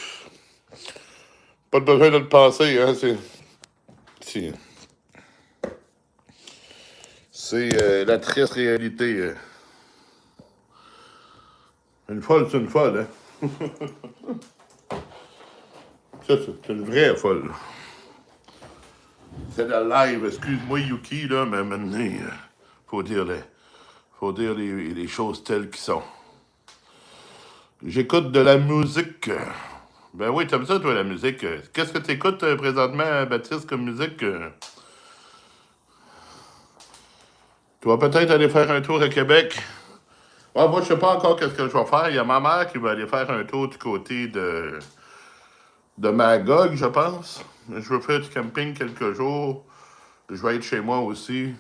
pas besoin de le penser, hein. C'est la triste réalité. Une folle, c'est une folle, hein. Ça, c'est une vraie folle. C'est la live. Excuse-moi, Yuki, là, mais maintenant, faut dire les choses telles qu'elles sont. J'écoute de la musique. Ben oui, t'aimes ça, toi, la musique. Qu'est-ce que t'écoutes présentement, Baptiste, comme musique? Tu vas peut-être aller faire un tour à Québec. Ouais, moi, je sais pas encore qu'est-ce que je vais faire. Il y a ma mère qui va aller faire un tour du côté de Magog, je pense. Je veux faire du camping quelques jours. Je vais être chez moi aussi.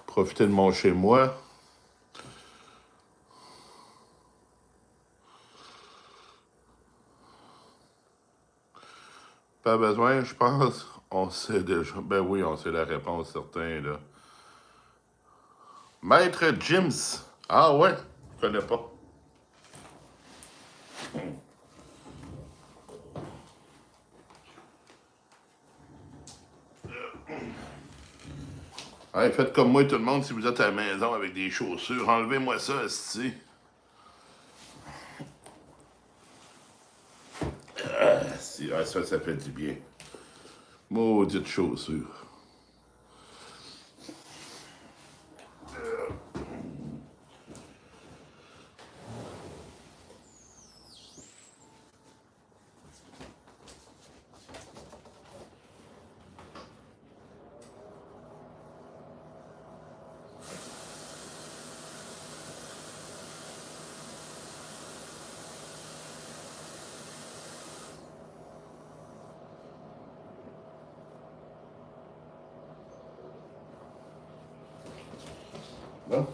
Profiter de mon chez moi. Pas besoin, je pense. On sait déjà. Ben oui, on sait la réponse, certains, là. Maître Jims. Ah ouais, je connais pas. Hey, faites comme moi, tout le monde, si vous êtes à la maison avec des chaussures. Enlevez-moi ça, esti. Si, ah, ça fait du bien. Maudite chaussure. Bon.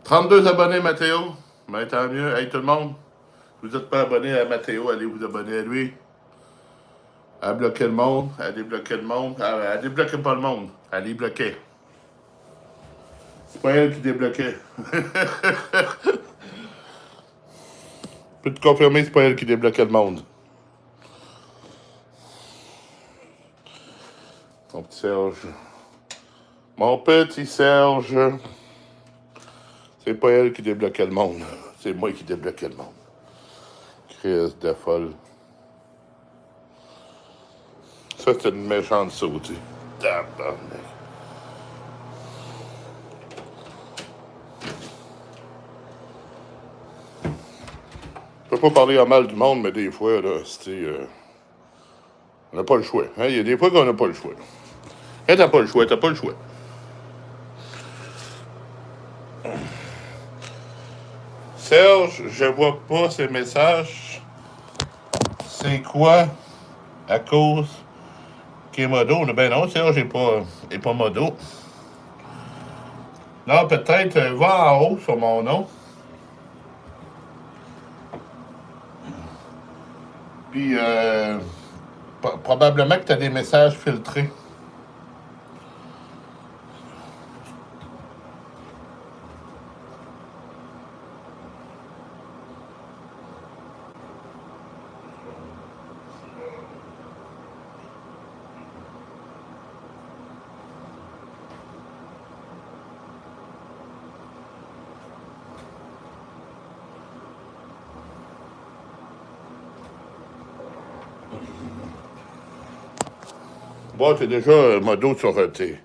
« 32 abonnés, Mathéo. Ben, tant mieux. Hey, tout le monde, si vous n'êtes pas abonné à Mathéo, allez vous abonner à lui. À bloquer le monde, à débloquer le monde. À débloquer pas le monde, à les bloquer. C'est pas elle qui débloquait. Peux te confirmer, c'est pas elle qui débloquait le monde. Mon petit Serge. Mon petit Serge. C'est pas elle qui débloquait le monde. C'est moi qui débloquais le monde. Crise de folle. Ça, c'est une méchante sautée. Tabarnak. Je peux pas parler en mal du monde, mais des fois, là, on n'a pas le choix. Hein? Il y a des fois qu'on n'a pas le choix. Et t'as pas le choix, t'as pas le choix. Serge, je vois pas ces messages. C'est quoi à cause qui est modo? Ben non, Serge est pas modo. Non, peut-être, va en haut sur mon nom. Puis, probablement que tu as des messages filtrés. Bon, t'es déjà modo sur tes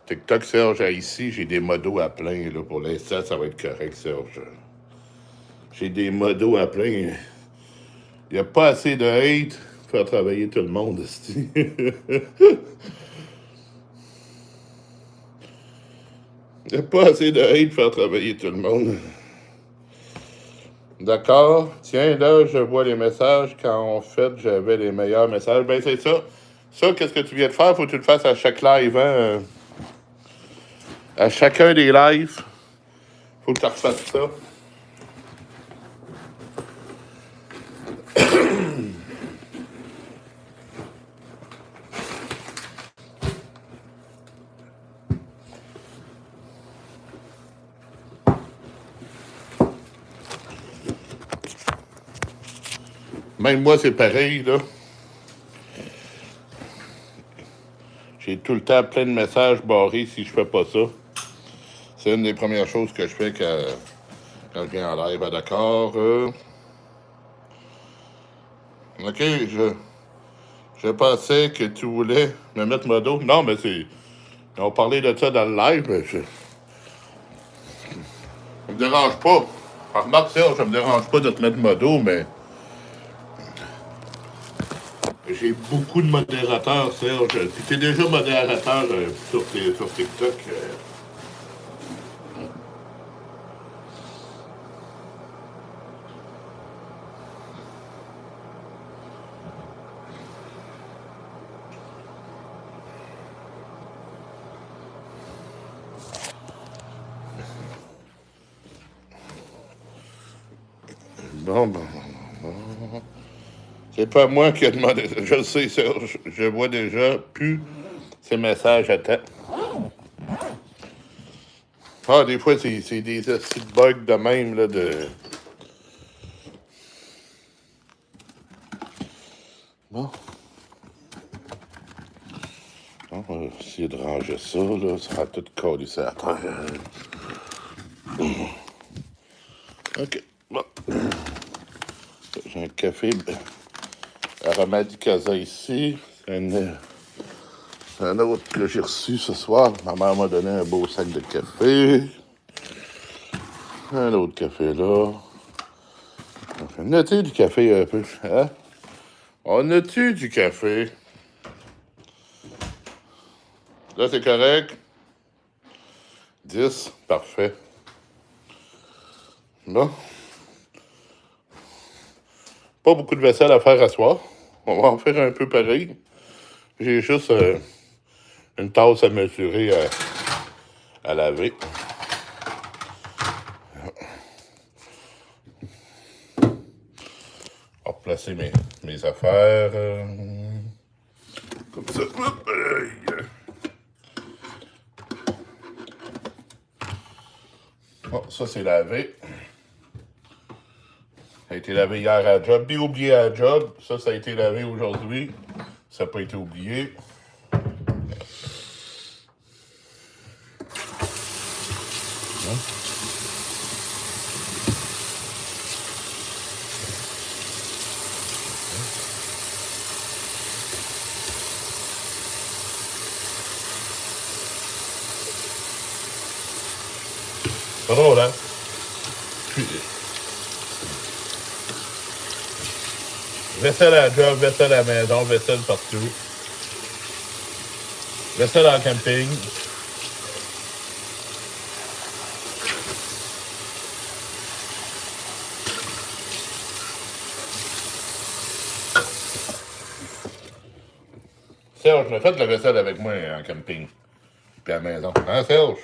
TikTok, Serge. Ici, j'ai des modos à plein. Là, pour l'instant, ça va être correct, Serge. J'ai des modos à plein. Il n'y a pas assez de hate. faire travailler tout le monde, esti. Il n'y a pas assez de hate pour faire travailler tout le monde. D'accord. Tiens, là, je vois les messages. Quand en fait, j'avais les meilleurs messages. Ben, c'est ça. Ça, qu'est-ce que tu viens de faire? Faut que tu le fasses à chaque live, hein? À chacun des lives. Faut que tu refasses ça. Même moi, c'est pareil, là. J'ai tout le temps plein de messages barrés si je fais pas ça. C'est une des premières choses que je fais quand je viens en live. Ah, d'accord. OK, je pensais que tu voulais me mettre modo. Non, mais c'est... On parlait de ça dans le live, mais ça me dérange pas. Remarque, Serge, ça me dérange pas de te mettre modo, mais j'ai beaucoup de modérateurs, Serge. Si t'es déjà modérateur sur TikTok, bon. C'est pas moi qui ai demandé. Je le sais, Serge. Je vois déjà plus ces messages à temps. Ah, des fois, c'est des petits bugs de même, là, de... Bon. On va essayer de ranger ça, là. Ça va tout coller ça à terre. OK. Bon. J'ai un café Aromatica ici. C'est un autre que j'ai reçu ce soir. Ma mère m'a donné un beau sac de café. Un autre café là. On a-tu du café un peu? Hein? On a-tu du café? Là, c'est correct? 10, parfait. Bon. Pas beaucoup de vaisselle à faire à soir. On va en faire un peu pareil. J'ai juste une tasse à mesurer à laver. On va replacer mes affaires. Comme ça. Bon, ça, c'est lavé. Ça a été lavé hier à la job. Puis oublié à la job. Ça a été lavé aujourd'hui. Ça n'a pas été oublié. C'est drôle, hein? Vaisselle à la job, vaisselle à la maison, vaisselle partout. Vaisselle en camping. Serge, me fait de la vaisselle avec moi en camping. Puis à la maison. Hein, Serge?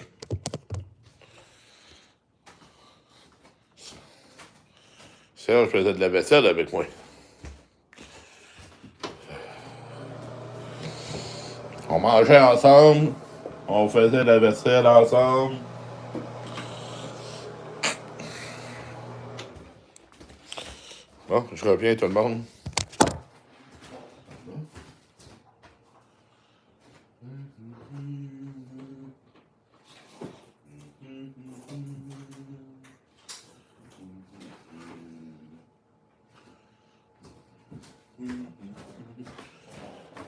Serge faisait de la vaisselle avec moi. On mangeait ensemble. On faisait de la vaisselle ensemble. Bon, je reviens tout le monde.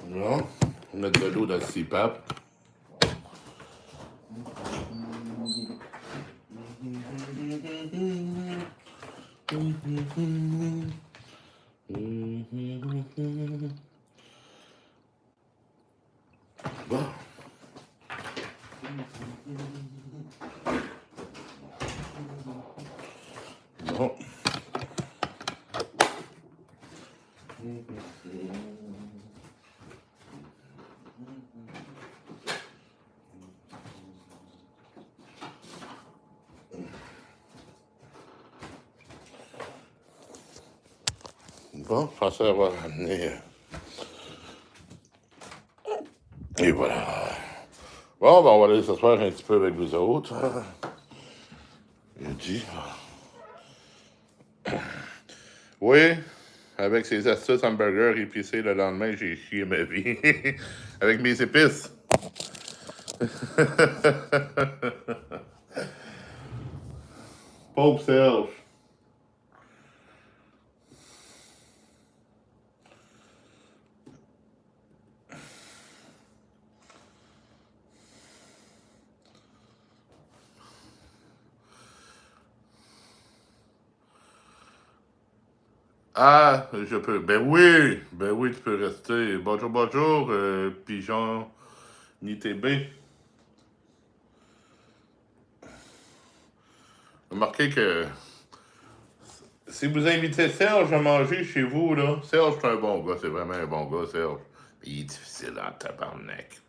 Bon, on met de l'eau dans le CPAP. Bon, je pensais avoir ramené. Et voilà. Bon, ben, on va aller s'asseoir un petit peu avec vous autres. Il dit. Oui, avec ses astuces hamburger épicés le lendemain, j'ai chié ma vie. Avec mes épices. Pauvre Serge. Ah, je peux. Ben oui, tu peux rester. Bonjour, bonjour, pigeon, ni TB. Remarquez que si vous invitez Serge à manger chez vous, là, Serge, c'est un bon gars, c'est vraiment un bon gars, Serge. Mais il est difficile en tabarnak.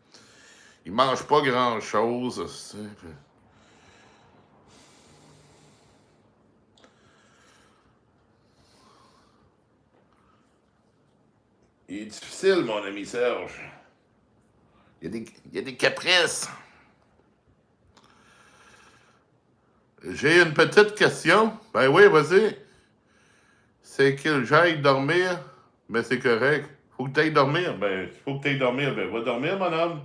Il mange pas grand-chose. Il est difficile, mon ami Serge. Il y a des caprices. J'ai une petite question. Ben oui, vas-y. C'est que j'aille dormir, mais c'est correct. Faut que tu ailles dormir. Ben, faut que tu ailles dormir. Ben, va dormir, mon homme.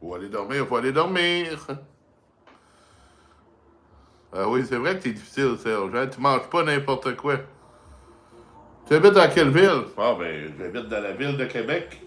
Faut aller dormir, faut aller dormir. Ah oui, c'est vrai que t'es difficile, Serge. Hein? Tu manges pas n'importe quoi. Tu habites dans quelle ville? Ah, ben, j'habite dans la ville de Québec.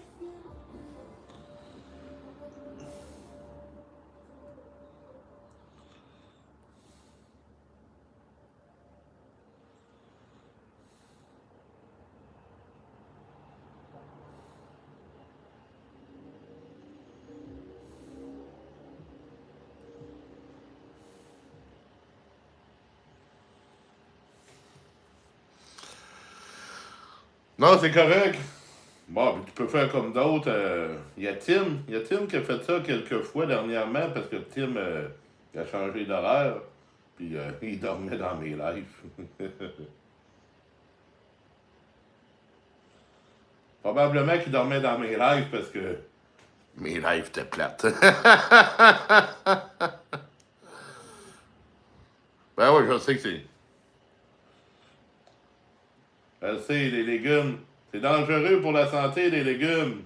Non, c'est correct. Bon, puis tu peux faire comme d'autres. Il y a Tim. Il y a Tim qui a fait ça quelques fois dernièrement parce que Tim il a changé d'horaire. Puis il dormait dans mes lives. Probablement qu'il dormait dans mes lives parce que mes lives étaient plates. Ben oui, je sais que c'est. Je sais, les légumes. C'est dangereux pour la santé, les légumes.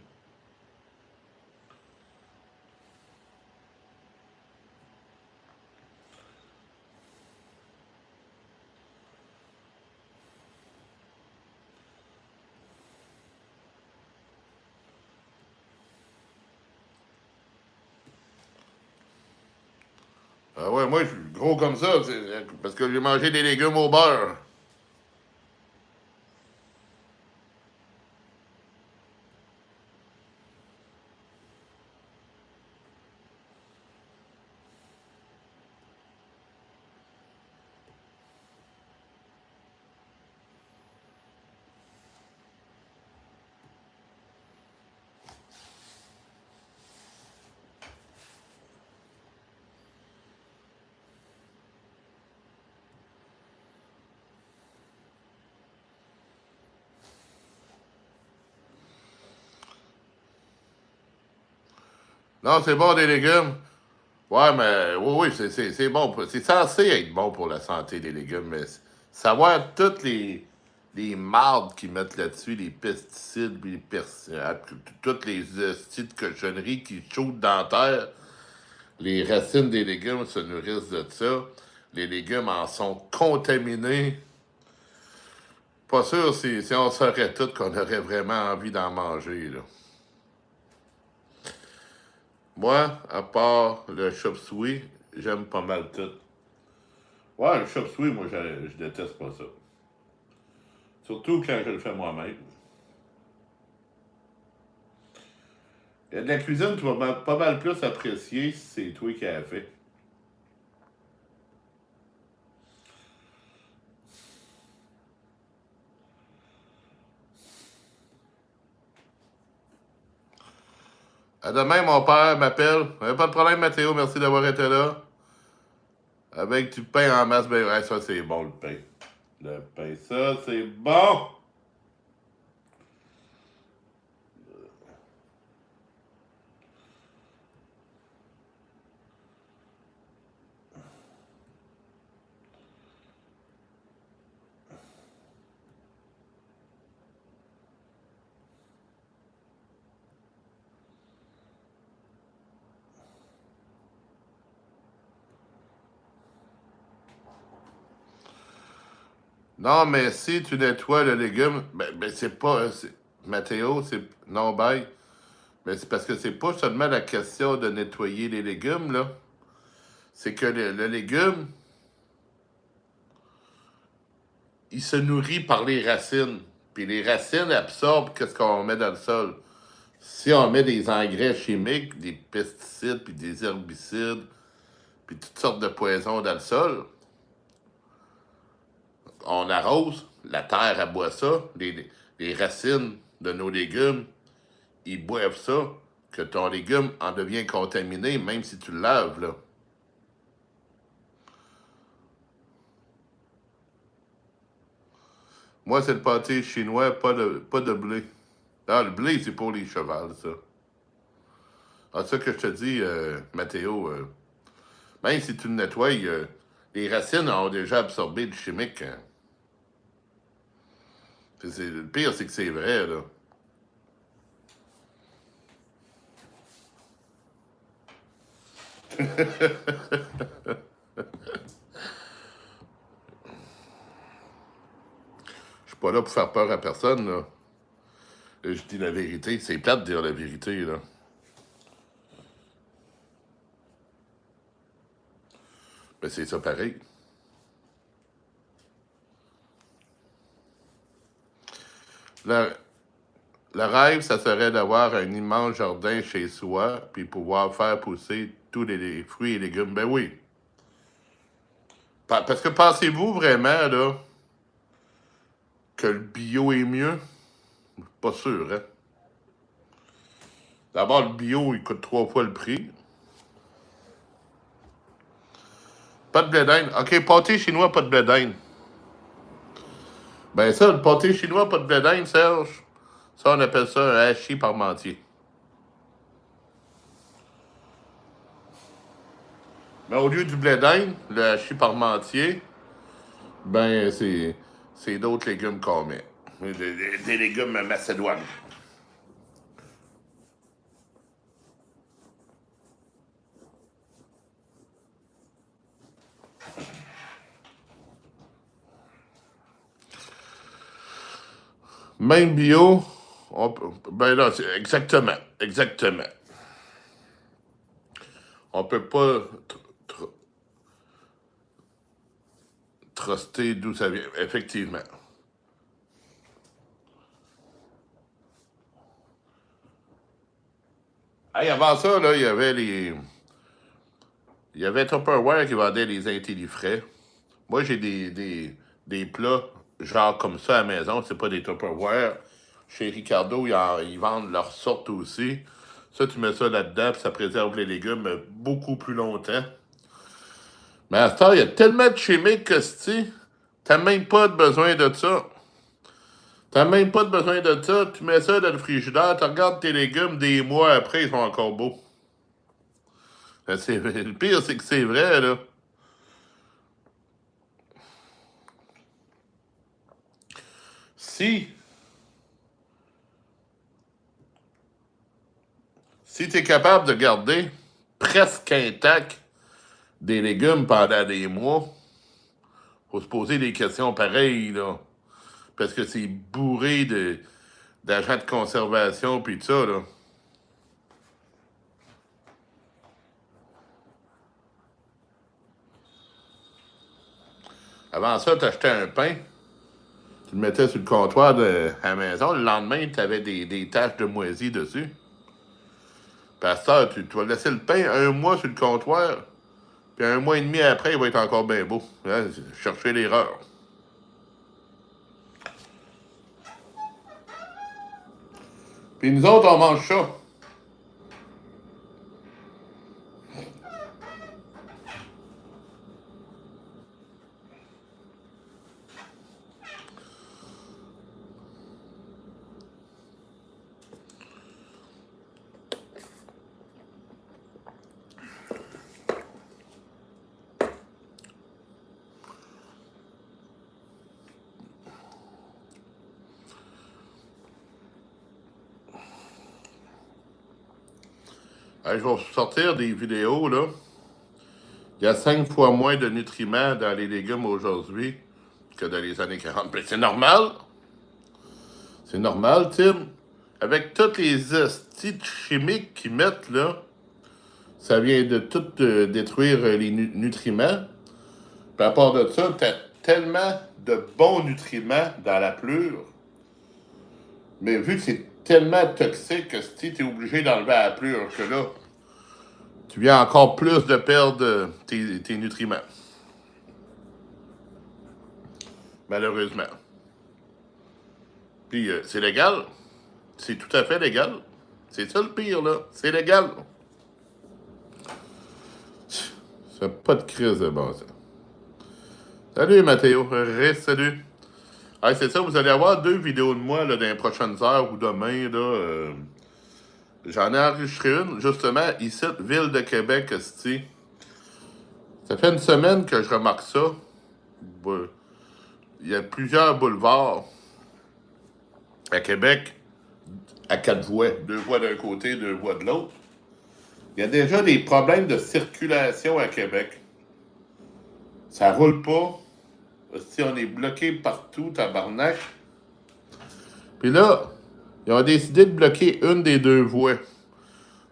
Ah ouais, moi, je suis gros comme ça, parce que j'ai mangé des légumes au beurre. Non, c'est bon, des légumes. Ouais, mais oui, oui, c'est bon. C'est censé être bon pour la santé des légumes, mais savoir toutes les mardes qu'ils mettent là-dessus, les pesticides, puis toutes les hosties de cochonneries qui shootent dans la terre, les racines des légumes se nourrissent de ça. Les légumes en sont contaminés. Pas sûr si on saurait tout qu'on aurait vraiment envie d'en manger, là. Moi, à part le chop suey, j'aime pas mal tout. Ouais, le chop suey, moi, je déteste pas ça. Surtout quand je le fais moi-même. Il y a de la cuisine, tu vas pas mal plus apprécier si c'est toi qui as fait. À demain, mon père m'appelle. Pas de problème, Mathéo. Merci d'avoir été là. Avec du pain en masse. Ben, ouais, ça, c'est bon, le pain. Le pain, ça, c'est bon. Non, mais si tu nettoies le légume, ben c'est pas. Mathéo, c'est. Non, bye. Mais c'est parce que c'est pas seulement la question de nettoyer les légumes, là. C'est que le légume, il se nourrit par les racines. Puis les racines absorbent ce qu'on met dans le sol. Si on met des engrais chimiques, des pesticides, puis des herbicides, puis toutes sortes de poisons dans le sol, on arrose, la terre aboie ça, les racines de nos légumes, ils boivent ça, que ton légume en devient contaminé, même si tu le laves, là. Moi, c'est le pâté chinois, pas de blé. Ah, le blé, c'est pour les chevals, ça. Ah, ça que je te dis, Mathéo, même si tu le nettoies, les racines ont déjà absorbé du chimique, hein. Le pire, c'est que c'est vrai, là. Je suis pas là pour faire peur à personne, là. Je dis la vérité. C'est plate de dire la vérité, là. Mais c'est ça pareil. Le, le rêve, ça serait d'avoir un immense jardin chez soi, puis pouvoir faire pousser tous les fruits et légumes. Ben oui. Parce que pensez-vous vraiment, là, que le bio est mieux? Pas sûr, hein? D'abord, le bio, il coûte 3 fois le prix. Pas de blé d'Inde. OK, pâté chinois, pas de blé d'Inde. Ben ça, le pâté chinois, pas de blé d'Inde, Serge, ça, on appelle ça un hachis parmentier. Mais au lieu du blé d'Inde, le hachis parmentier, ben c'est d'autres légumes qu'on met. Des légumes macédoines. Même bio, ben là, exactement, exactement. On peut pas truster d'où ça vient, effectivement. Hey, avant ça, là, il y avait Tupperware qui vendait les intellifrais. Moi, j'ai des plats genre comme ça à la maison. C'est pas des Tupperware. Chez Ricardo, ils vendent leur sorte aussi. Ça, tu mets ça là-dedans, puis ça préserve les légumes beaucoup plus longtemps. Mais à ce temps, il y a tellement de chimiques que si t'as même pas besoin de ça. T'as même pas besoin de ça. Tu mets ça dans le frigidaire, tu regardes tes légumes des mois après, ils sont encore beaux. Le pire, c'est que c'est vrai, là. Si, si tu es capable de garder presque intact des légumes pendant des mois, faut se poser des questions pareilles, là. Parce que c'est bourré d'agents de conservation puis tout ça, là. Avant ça, tu achetais un pain, tu le mettais sur le comptoir à la maison, le lendemain, tu avais des taches de moisie dessus. Pasteur, tu vas laisser le pain un mois sur le comptoir, puis un mois et demi après, il va être encore bien beau. Hein, chercher l'erreur. Puis nous autres, on mange ça. Je vais sortir des vidéos, là. Il y a 5 fois moins de nutriments dans les légumes aujourd'hui que dans les années 40. Mais c'est normal. C'est normal, Tim. Avec toutes les hosties chimiques qu'ils mettent, là, ça vient de tout détruire les nutriments. Puis à part de ça, t'as tellement de bons nutriments dans la plure. Mais vu que c'est tellement toxique que si t'es obligé d'enlever la plure, que là, tu viens encore plus de perdre tes nutriments. Malheureusement. Puis c'est légal. C'est tout à fait légal. C'est ça le pire, là. C'est légal. Ça n'a pas de crise de bon sens. Salut Mathéo. Salut. Ah, c'est ça, vous allez avoir 2 vidéos de moi là, dans les prochaines heures ou demain. Là, j'en ai enregistré une, justement, ici, ville de Québec, esti. Ça fait une semaine que je remarque ça. Il y a plusieurs boulevards à Québec à 4 voies. 2 voies d'un côté, 2 voies de l'autre. Il y a déjà des problèmes de circulation à Québec. Ça roule pas. Si on est bloqué partout, tabarnak. Puis là, ils ont décidé de bloquer une des 2 voies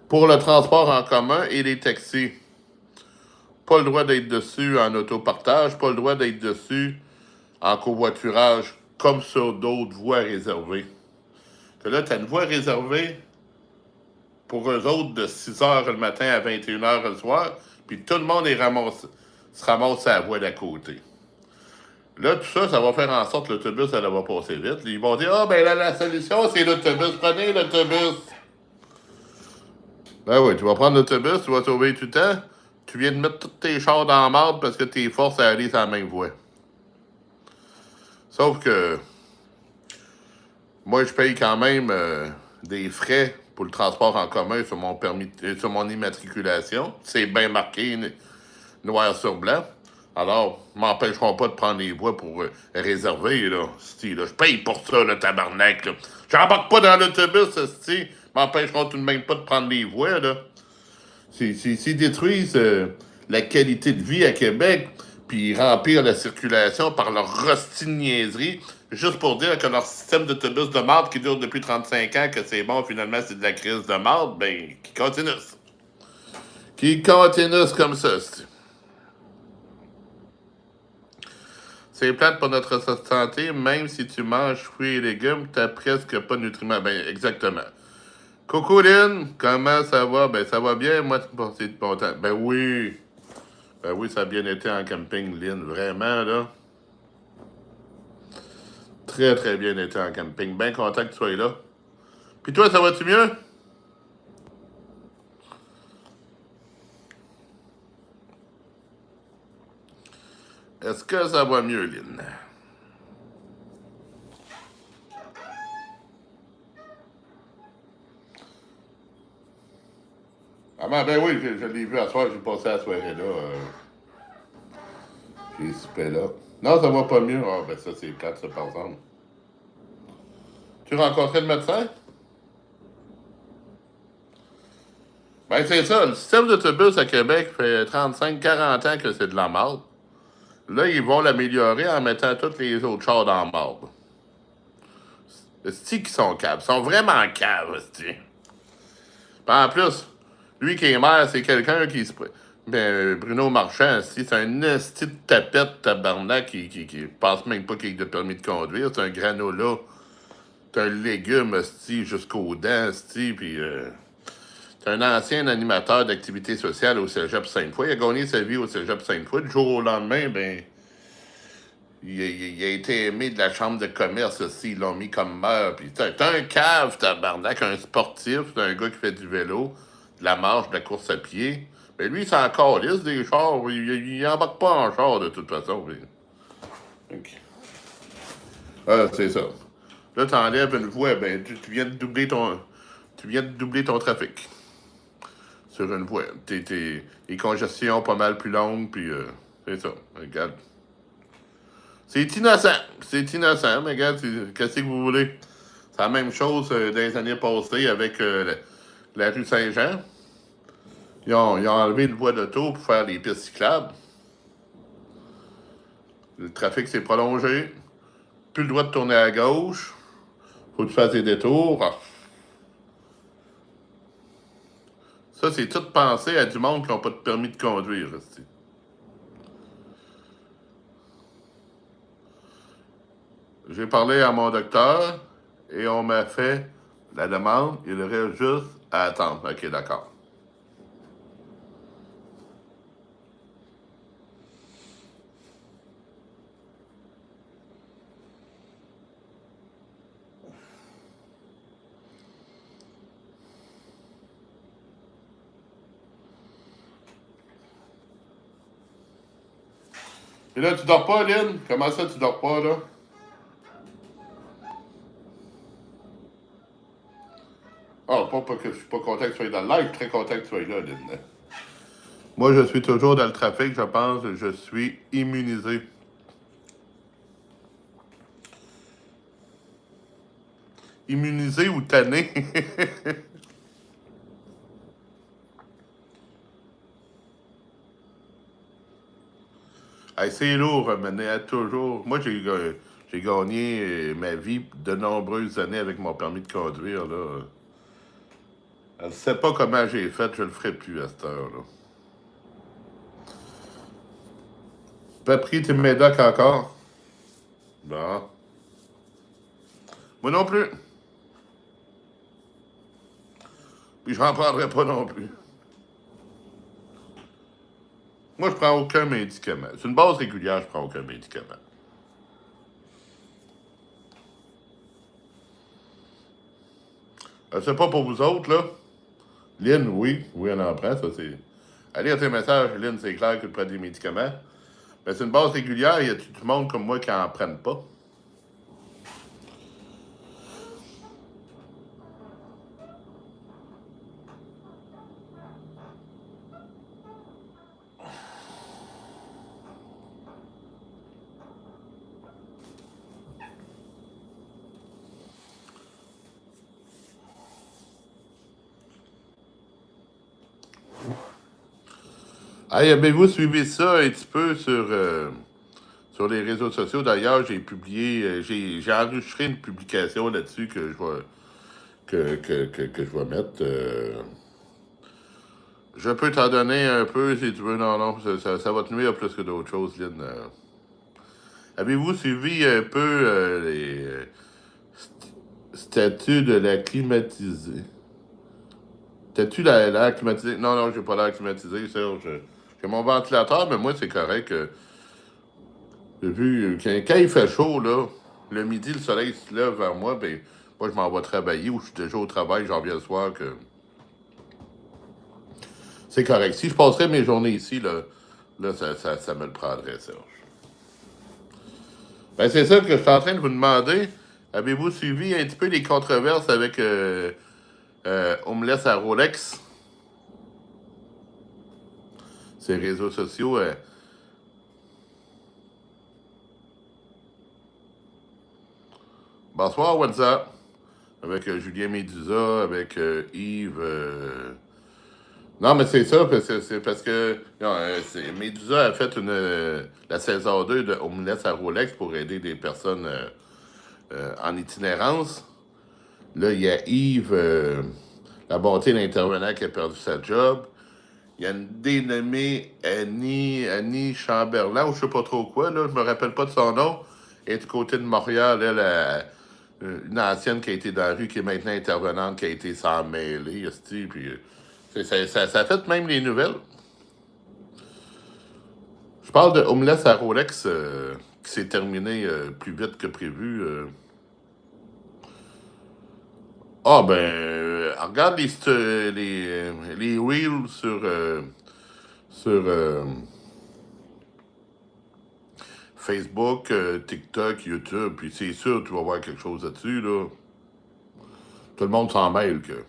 pour le transport en commun et les taxis. Pas le droit d'être dessus en autopartage, pas le droit d'être dessus en covoiturage, comme sur d'autres voies réservées. Que là, tu as une voie réservée pour eux autres de 6h le matin à 21h le soir, puis tout le monde se ramasse à la voie d'à côté. Là, tout ça, ça va faire en sorte que l'autobus, elle va passer vite. Ils vont dire, ben là, la solution, c'est l'autobus. Prenez l'autobus. Ben oui, tu vas prendre l'autobus, tu vas sauver tout le temps. Tu viens de mettre tous tes chars dans la marde parce que t'es forces à aller sur la même voie. Sauf que moi, je paye quand même des frais pour le transport en commun sur mon permis, sur mon immatriculation. C'est bien marqué, noir sur blanc. Alors, m'empêcheront pas de prendre les voies pour réserver, là. Là. Je paye pour ça, le tabarnak, là. J'embarque pas dans l'autobus, m'empêcheront tout de même pas de prendre les voies, là. S'ils détruisent la qualité de vie à Québec, puis ils remplissent la circulation par leur rostine niaiserie, juste pour dire que leur système d'autobus de marde qui dure depuis 35 ans, que c'est bon, finalement, c'est de la crise de marde, ben, qui continue. Qui continue comme ça, C'est plate pour notre santé, même si tu manges fruits et légumes, t'as presque pas de nutriments. Ben, exactement. Coucou Lynn, comment ça va? Ben, ça va bien, moi, c'est passé de bon temps. Ben oui. Ben oui, ça a bien été en camping, Lynn, vraiment, là. Très, très bien été en camping. Bien content que tu sois là. Puis toi, ça va-tu mieux? Est-ce que ça va mieux, Lynn? Ah ben oui, je l'ai vu à soir, j'ai passé la soirée là. J'ai soupé là. Non, ça va pas mieux. Ah ben ça, c'est 4, ça, par exemple. Tu rencontrais le médecin? Ben c'est ça, le système d'autobus à Québec fait 35-40 ans que c'est de la merde. Là, ils vont l'améliorer en mettant tous les autres chars dans la merde. C'est-tu qui sont caves? Ils sont vraiment caves, c'est-tu. En plus, lui qui est maire, c'est quelqu'un qui se... Ben, Bruno Marchand, c'est un esti de tapette tabarnak qui pense même pas qu'il a de permis de conduire. C'est un granola. C'est un légume, esti, jusqu'aux dents, esti, puis... c'est un ancien animateur d'activité sociale au Cégep Sainte-Foy. Il a gagné sa vie au Cégep Sainte-Foy. Du jour au lendemain, ben... Il a été aimé de la chambre de commerce aussi. Ils l'ont mis comme maire. Puis t'es un cave, tabarnak, un sportif, c'est un gars qui fait du vélo, de la marche, de la course à pied. Mais lui, c'est encore lisse des chars. Il embarque pas en char de toute façon. Puis... Okay. Ah, c'est ça. Là, t'enlèves une voie, ben tu viens de doubler ton trafic. Sur une voie. Les congestions pas mal plus longues, puis c'est ça. Regarde. C'est innocent. C'est innocent, mais regarde, qu'est-ce que vous voulez? C'est la même chose dans les années passées avec la rue Saint-Jean. Ils ont enlevé une voie d'auto pour faire les pistes cyclables. Le trafic s'est prolongé. Plus le droit de tourner à gauche. Faut que tu fasses des détours. Ça, c'est tout pensé à du monde qui n'a pas de permis de conduire. Resti. J'ai parlé à mon docteur et on m'a fait la demande. Il reste juste à attendre. OK, d'accord. Et là, tu dors pas, Lynn? Comment ça, tu dors pas, là? Ah, pas que je suis pas content que tu sois dans le live, je suis très content que tu sois là, Lynn. Moi, je suis toujours dans le trafic, je pense, je suis immunisé. Immunisé ou tanné? Hey, c'est lourd, mener toujours. Moi, j'ai gagné ma vie de nombreuses années avec mon permis de conduire, là. Je ne sais pas comment j'ai fait, je le ferai plus à cette heure-là. Pas pris tes médocs encore? Bon. Moi non plus. Puis j'en prendrai pas non plus. Moi, je prends aucun médicament. C'est une base régulière, je prends aucun médicament. C'est pas pour vous autres, là. Lynn, oui. Oui, on en prend, ça, c'est... Allez à tes messages, Lynn, c'est clair que tu prends des médicaments. Mais c'est une base régulière, il y a tout le monde comme moi qui en prennent pas. Hey, avez-vous suivi ça un petit peu sur les réseaux sociaux? D'ailleurs, j'ai publié, j'ai enregistré une publication là-dessus que je vais, que je vais mettre. Je peux t'en donner un peu si tu veux. Non, non, ça va te nuire plus que d'autres choses, Lynn. Avez-vous suivi un peu les statuts de la climatisée? T'as-tu l'air climatisé? Non, non, j'ai pas l'air climatisé, Serge. J'ai mon ventilateur, mais moi, c'est correct. J'ai vu, quand il fait chaud, là, le midi, le soleil se lève vers moi, ben, moi, je m'en vais travailler ou je suis déjà au travail, j'en viens le soir, que c'est correct. Si je passerais mes journées ici, là ça me le prendrait, Serge. Ben, c'est ça que je suis en train de vous demander. Avez-vous suivi un petit peu les controverses avec Homeless à Rolex? Ces réseaux sociaux. Bonsoir, WhatsApp. Avec Julien Médusa, avec Yves. Non, mais c'est ça, c'est parce que non, Médusa a fait la saison 2 de Homeless à Rolex pour aider des personnes en itinérance. Là, il y a Yves, la bonté d'intervenant qui a perdu sa job. Il y a une dénommée Annie Chamberlain, ou je sais pas trop quoi, là, je me rappelle pas de son nom. Elle est du côté de Montréal, une ancienne qui a été dans la rue, qui est maintenant intervenante, qui a été s'en mêler, puis ça a fait même les nouvelles. Je parle de Homeless à Rolex, qui s'est terminé plus vite que prévu. Ah, ben, regarde les reels sur Facebook, TikTok, YouTube, puis c'est sûr que tu vas voir quelque chose là-dessus, là. Tout le monde s'en mêle que.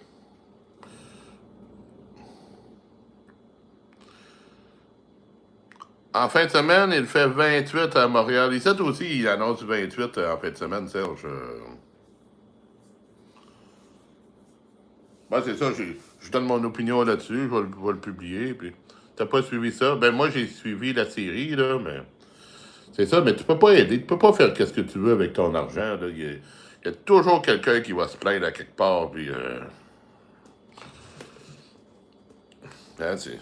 En fin de semaine, il fait 28 à Montréal. Ici aussi, il annonce du 28 en fin de semaine, Serge. Moi, c'est ça, je donne mon opinion là-dessus, je vais le publier, puis... T'as pas suivi ça? Ben, moi, j'ai suivi la série, là, mais... C'est ça, mais tu peux pas aider, tu peux pas faire ce que tu veux avec ton argent, là. Il y a toujours quelqu'un qui va se plaindre à quelque part, puis... Hein, c'est...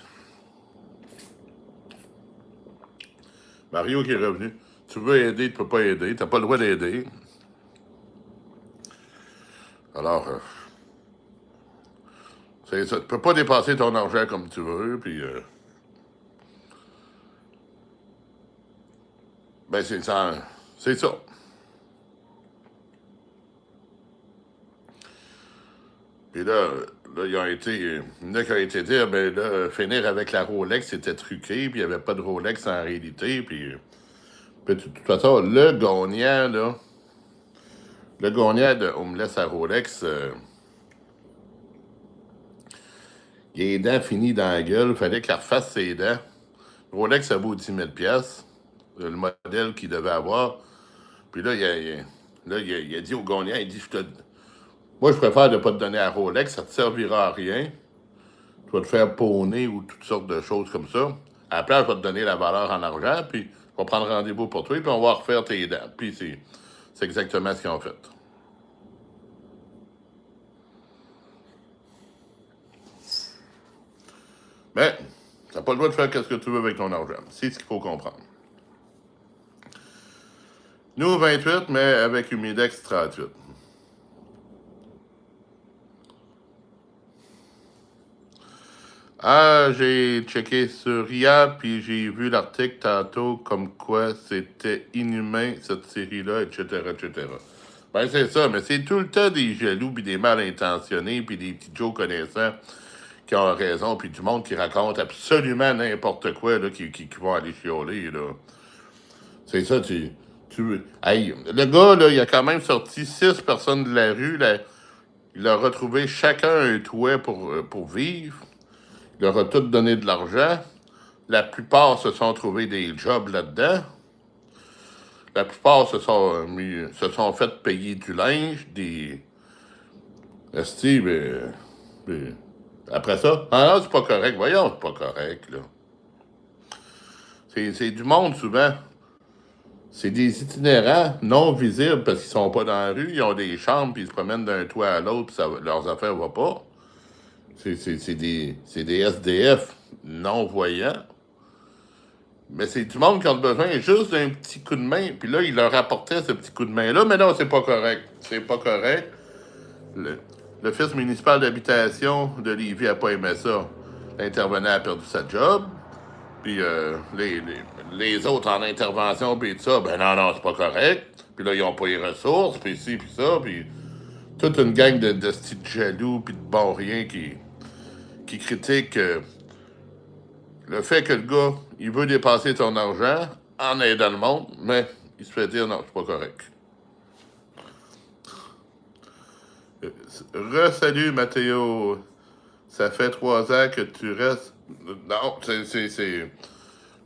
Mario qui est revenu. Tu veux aider, tu peux pas aider, t'as pas le droit d'aider. Alors... c'est ça. Tu peux pas dépenser ton argent comme tu veux, puis... ben, c'est ça. C'est ça. Puis là, ils ont été... Il y en a qui ont été dire, ben là, finir avec la Rolex, c'était truqué, puis il n'y avait pas de Rolex en réalité, puis de toute façon, le gagnant de On me laisse à Rolex, il a les dents finies dans la gueule, fallait qu'il refasse ses dents. Rolex, ça vaut 10 000 le modèle qu'il devait avoir. Puis là, il a dit au gagnant, il dit, moi, je préfère ne pas te donner à Rolex, ça te servira à rien. Tu vas te faire pawner ou toutes sortes de choses comme ça. À la place, je vais te donner la valeur en argent, puis je vais prendre rendez-vous pour toi, puis on va refaire tes dents. Puis c'est exactement ce qu'ils ont fait. Mais, tu n'as pas le droit de faire ce que tu veux avec ton argent. C'est ce qu'il faut comprendre. Nous, 28, mais avec Humidex 38. Ah, j'ai checké sur IA, puis j'ai vu l'article tantôt comme quoi c'était inhumain, cette série-là, etc., etc. Ben, c'est ça, mais c'est tout le temps des jaloux, puis des mal intentionnés, puis des petits Joe connaissants qui ont raison, puis du monde qui raconte absolument n'importe quoi, là, qui vont aller chialer, là. C'est ça, Hey, le gars, là, il a quand même sorti 6 personnes de la rue, là. Il a retrouvé chacun un toit pour vivre. Il leur a tout donné de l'argent. La plupart se sont trouvés des jobs là-dedans. La plupart se sont fait payer du linge, des... Esti, mais après ça, ah non, c'est pas correct. Voyons, c'est pas correct, là. C'est du monde, souvent. C'est des itinérants non visibles parce qu'ils sont pas dans la rue. Ils ont des chambres, puis ils se promènent d'un toit à l'autre, puis leurs affaires vont pas. C'est des SDF non-voyants. Mais c'est du monde qui a besoin juste d'un petit coup de main. Puis là, il leur apportait ce petit coup de main-là. Mais non, c'est pas correct. C'est pas correct. L'Office municipal d'habitation de Lévis n'a pas aimé ça. L'intervenant a perdu sa job. Puis les autres en intervention, puis tout ça, ben non, c'est pas correct. Puis là, ils ont pas les ressources, puis ci, puis ça. Puis toute une gang de styles jaloux, puis de bons rien qui critiquent le fait que le gars, il veut dépenser son argent en aidant le monde, mais il se fait dire non, c'est pas correct. Re-salut Mathéo. Ça fait 3 ans que tu restes. Non,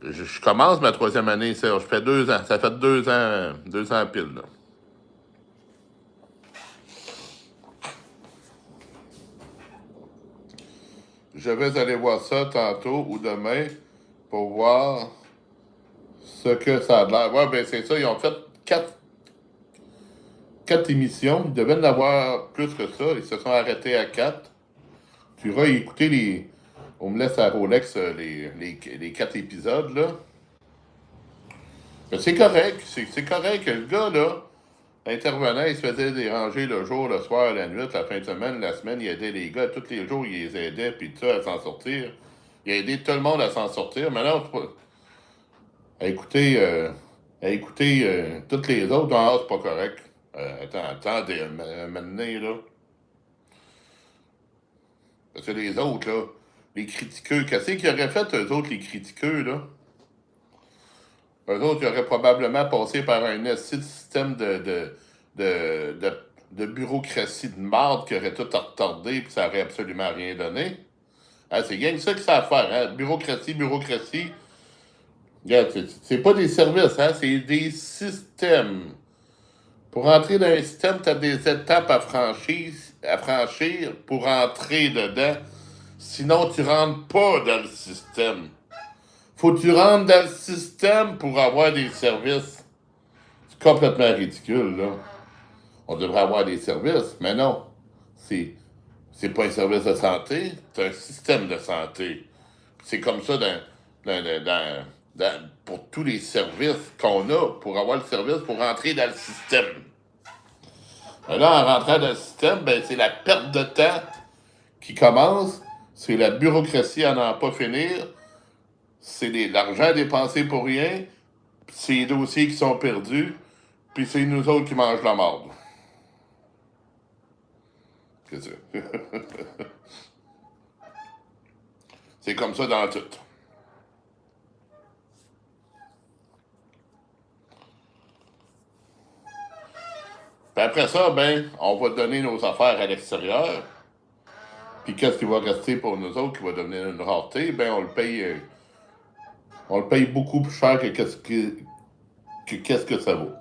je commence ma 3e année, ça. Je fais 2 ans. Ça fait 2 ans pile, là. Je vais aller voir ça tantôt ou demain pour voir ce que ça a l'air. Ouais, ben c'est ça, ils ont fait 4 émissions. Ils devaient en avoir plus que ça. Ils se sont arrêtés à 4. Tu iras écouter les. On me laisse à Rolex les 4 épisodes, là. Mais c'est correct. C'est correct que le gars, là, intervenant, il se faisait déranger le jour, le soir, la nuit, la fin de semaine, la semaine, il aidait les gars. Tous les jours, il les aidait, puis tout ça, à s'en sortir. Il a aidé tout le monde à s'en sortir. Mais non, c'est pas. À écouter, toutes les autres, ah, c'est pas correct. Attends, maintenant, là. Parce que les autres, là, les critiqueux, qu'est-ce qu'ils auraient fait, eux autres, les critiqueux, là? Eux autres, ils auraient probablement passé par un système de bureaucratie de marde qui aurait tout retardé puis ça aurait absolument rien donné. Hein, c'est rien que ça que ça a à faire. Hein? Bureaucratie. Regarde, c'est pas des services, hein? C'est des systèmes. Pour entrer dans un système, tu as des étapes à franchir pour entrer dedans. Sinon, tu rentres pas dans le système. Faut que tu rentres dans le système pour avoir des services. C'est complètement ridicule, là. On devrait avoir des services, mais non. C'est, c'est pas un service de santé, c'est un système de santé. C'est comme ça pour tous les services qu'on a, pour avoir le service, pour rentrer dans le système. Mais là, en rentrant dans le système, ben, c'est la perte de temps qui commence, c'est la bureaucratie à n'en pas finir, c'est l'argent dépensé pour rien, puis c'est les dossiers qui sont perdus, puis c'est nous autres qui mangent la marde. C'est ça. C'est comme ça dans tout. Puis après ça, ben, on va donner nos affaires à l'extérieur. Puis qu'est-ce qui va rester pour nous autres qui va devenir une rareté? Ben, on le paye beaucoup plus cher que qu'est-ce que ça vaut.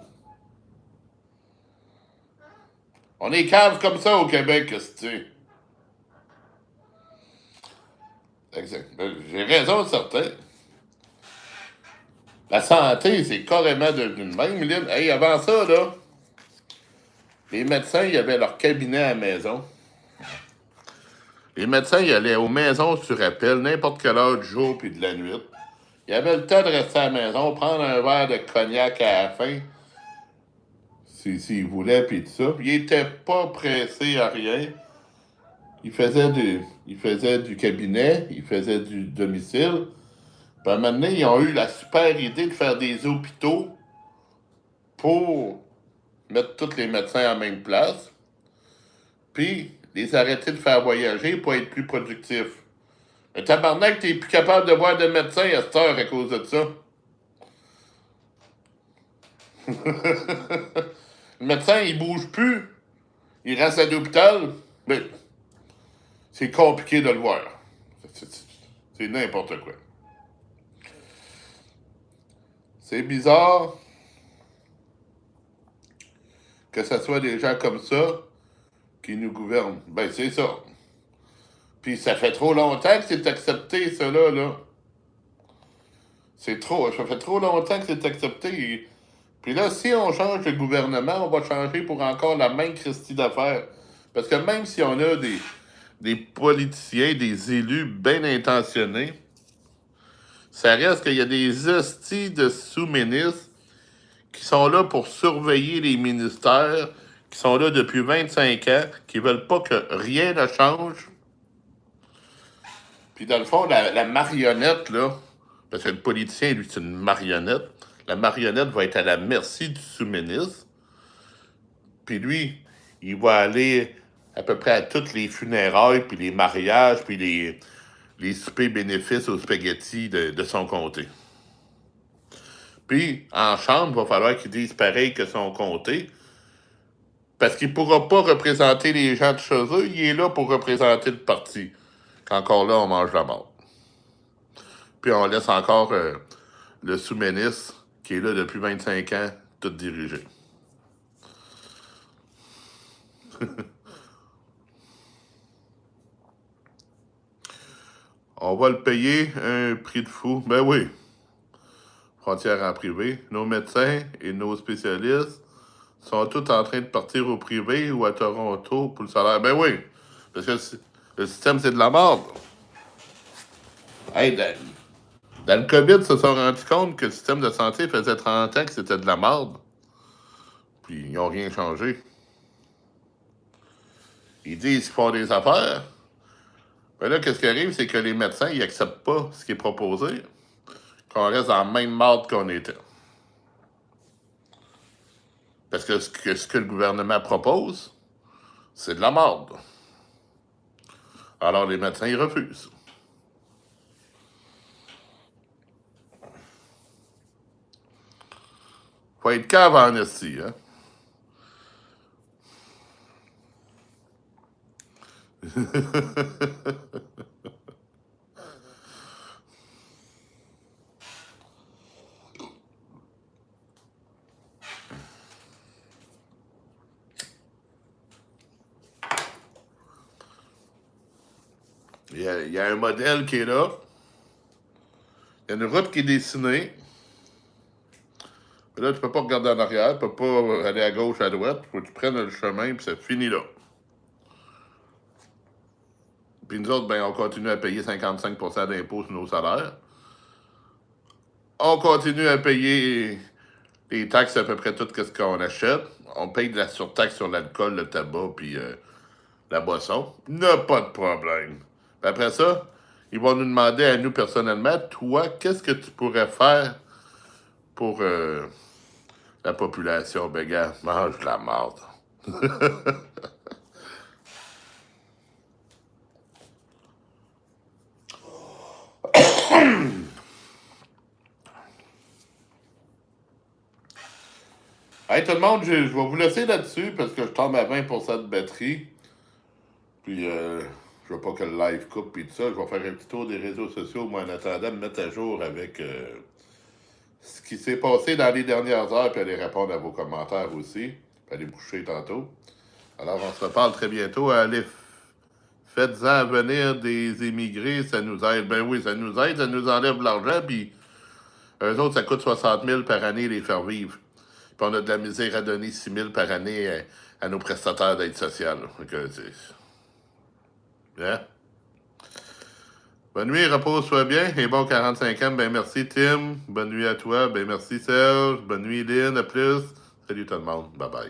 On est cave comme ça au Québec, qu'est-ce que tu sais. Exact. Ben, j'ai raison, certain. La santé, c'est carrément devenu le même. Hey, avant ça, là, les médecins, ils avaient leur cabinet à la maison. Les médecins, ils allaient aux maisons sur appel, n'importe quelle heure du jour puis de la nuit. Ils avaient le temps de rester à la maison, prendre un verre de cognac à la fin, s'ils voulaient, puis tout ça. Puis ils n'étaient pas pressés à rien. Ils faisaient du cabinet, ils faisaient du domicile. Puis à un moment donné, ils ont eu la super idée de faire des hôpitaux pour mettre tous les médecins à la même place, puis les arrêter de faire voyager pour être plus productifs. Mais tabarnak, t'es plus capable de voir de médecin à cette heure à cause de ça. Le médecin, il bouge plus. Il reste à l'hôpital. Mais c'est compliqué de le voir. C'est n'importe quoi. C'est bizarre que ce soit des gens comme ça qui nous gouvernent. Ben, c'est ça. Puis ça fait trop longtemps que c'est accepté, ça là. C'est trop. Ça fait trop longtemps que c'est accepté. Puis là, si on change de gouvernement, on va changer pour encore la même Christie d'affaires. Parce que même si on a des politiciens, des élus bien intentionnés, ça reste qu'il y a des hosties de sous-ministres qui sont là pour surveiller les ministères, qui sont là depuis 25 ans, qui veulent pas que rien ne change. Puis dans le fond, la marionnette, là, parce que le politicien, lui, c'est une marionnette, la marionnette va être à la merci du sous-ministre. Puis lui, il va aller à peu près à toutes les funérailles, puis les mariages, puis les soupers bénéfices aux spaghettis de son comté. Puis, en chambre, il va falloir qu'il dise pareil que son comté, parce qu'il ne pourra pas représenter les gens de chez eux, il est là pour représenter le parti. Qu'encore là, on mange la mort. Puis on laisse encore le sous-ministre, qui est là depuis 25 ans, tout dirigé. On va le payer un prix de fou. Ben oui. Frontière en privé. Nos médecins et nos spécialistes sont tous en train de partir au privé ou à Toronto pour le salaire. Ben oui. Parce que le système, c'est de la merde. Hey, dans le COVID, ils se sont rendus compte que le système de santé faisait 30 ans que c'était de la merde. Puis ils n'ont rien changé. Ils disent qu'ils font des affaires. Ben là, qu'est-ce qui arrive, c'est que les médecins, ils acceptent pas ce qui est proposé. Qu'on reste dans la même marde qu'on était. Parce que ce que le gouvernement propose, c'est de la marde. Alors les médecins, ils refusent. Faut être cave en esti, hein? Il y a un modèle qui est là. Il y a une route qui est dessinée. Là, tu peux pas regarder en arrière, tu peux pas aller à gauche, à droite. Il faut que tu prennes le chemin, puis ça finit là. Puis nous autres, ben, on continue à payer 55% d'impôts sur nos salaires. On continue à payer les taxes à peu près tout ce qu'on achète. On paye de la surtaxe sur l'alcool, le tabac, puis la boisson. N'a pas de problème. Puis après ça, ils vont nous demander à nous personnellement, toi, qu'est-ce que tu pourrais faire pour la population? Ben, gars, mange de la marde. Hey, tout le monde, je vais vous laisser là-dessus parce que je tombe à 20% de batterie. Puis, je veux pas que le live coupe et tout ça. Je vais faire un petit tour des réseaux sociaux, moi, en attendant de me mettre à jour avec ce qui s'est passé dans les dernières heures, puis aller répondre à vos commentaires aussi, puis aller boucher tantôt. Alors, on se reparle très bientôt. Allez, faites-en venir des immigrés, ça nous aide. Ben oui, ça nous aide, ça nous enlève de l'argent, puis eux autres, ça coûte 60 000 par année les faire vivre. Puis on a de la misère à donner 6 000 par année à nos prestataires d'aide sociale. Donc, hein? Bonne nuit, repose-toi bien. Et bon 45 ans, ben merci Tim. Bonne nuit à toi. Ben merci Serge. Bonne nuit Lynn, à plus. Salut tout le monde. Bye bye.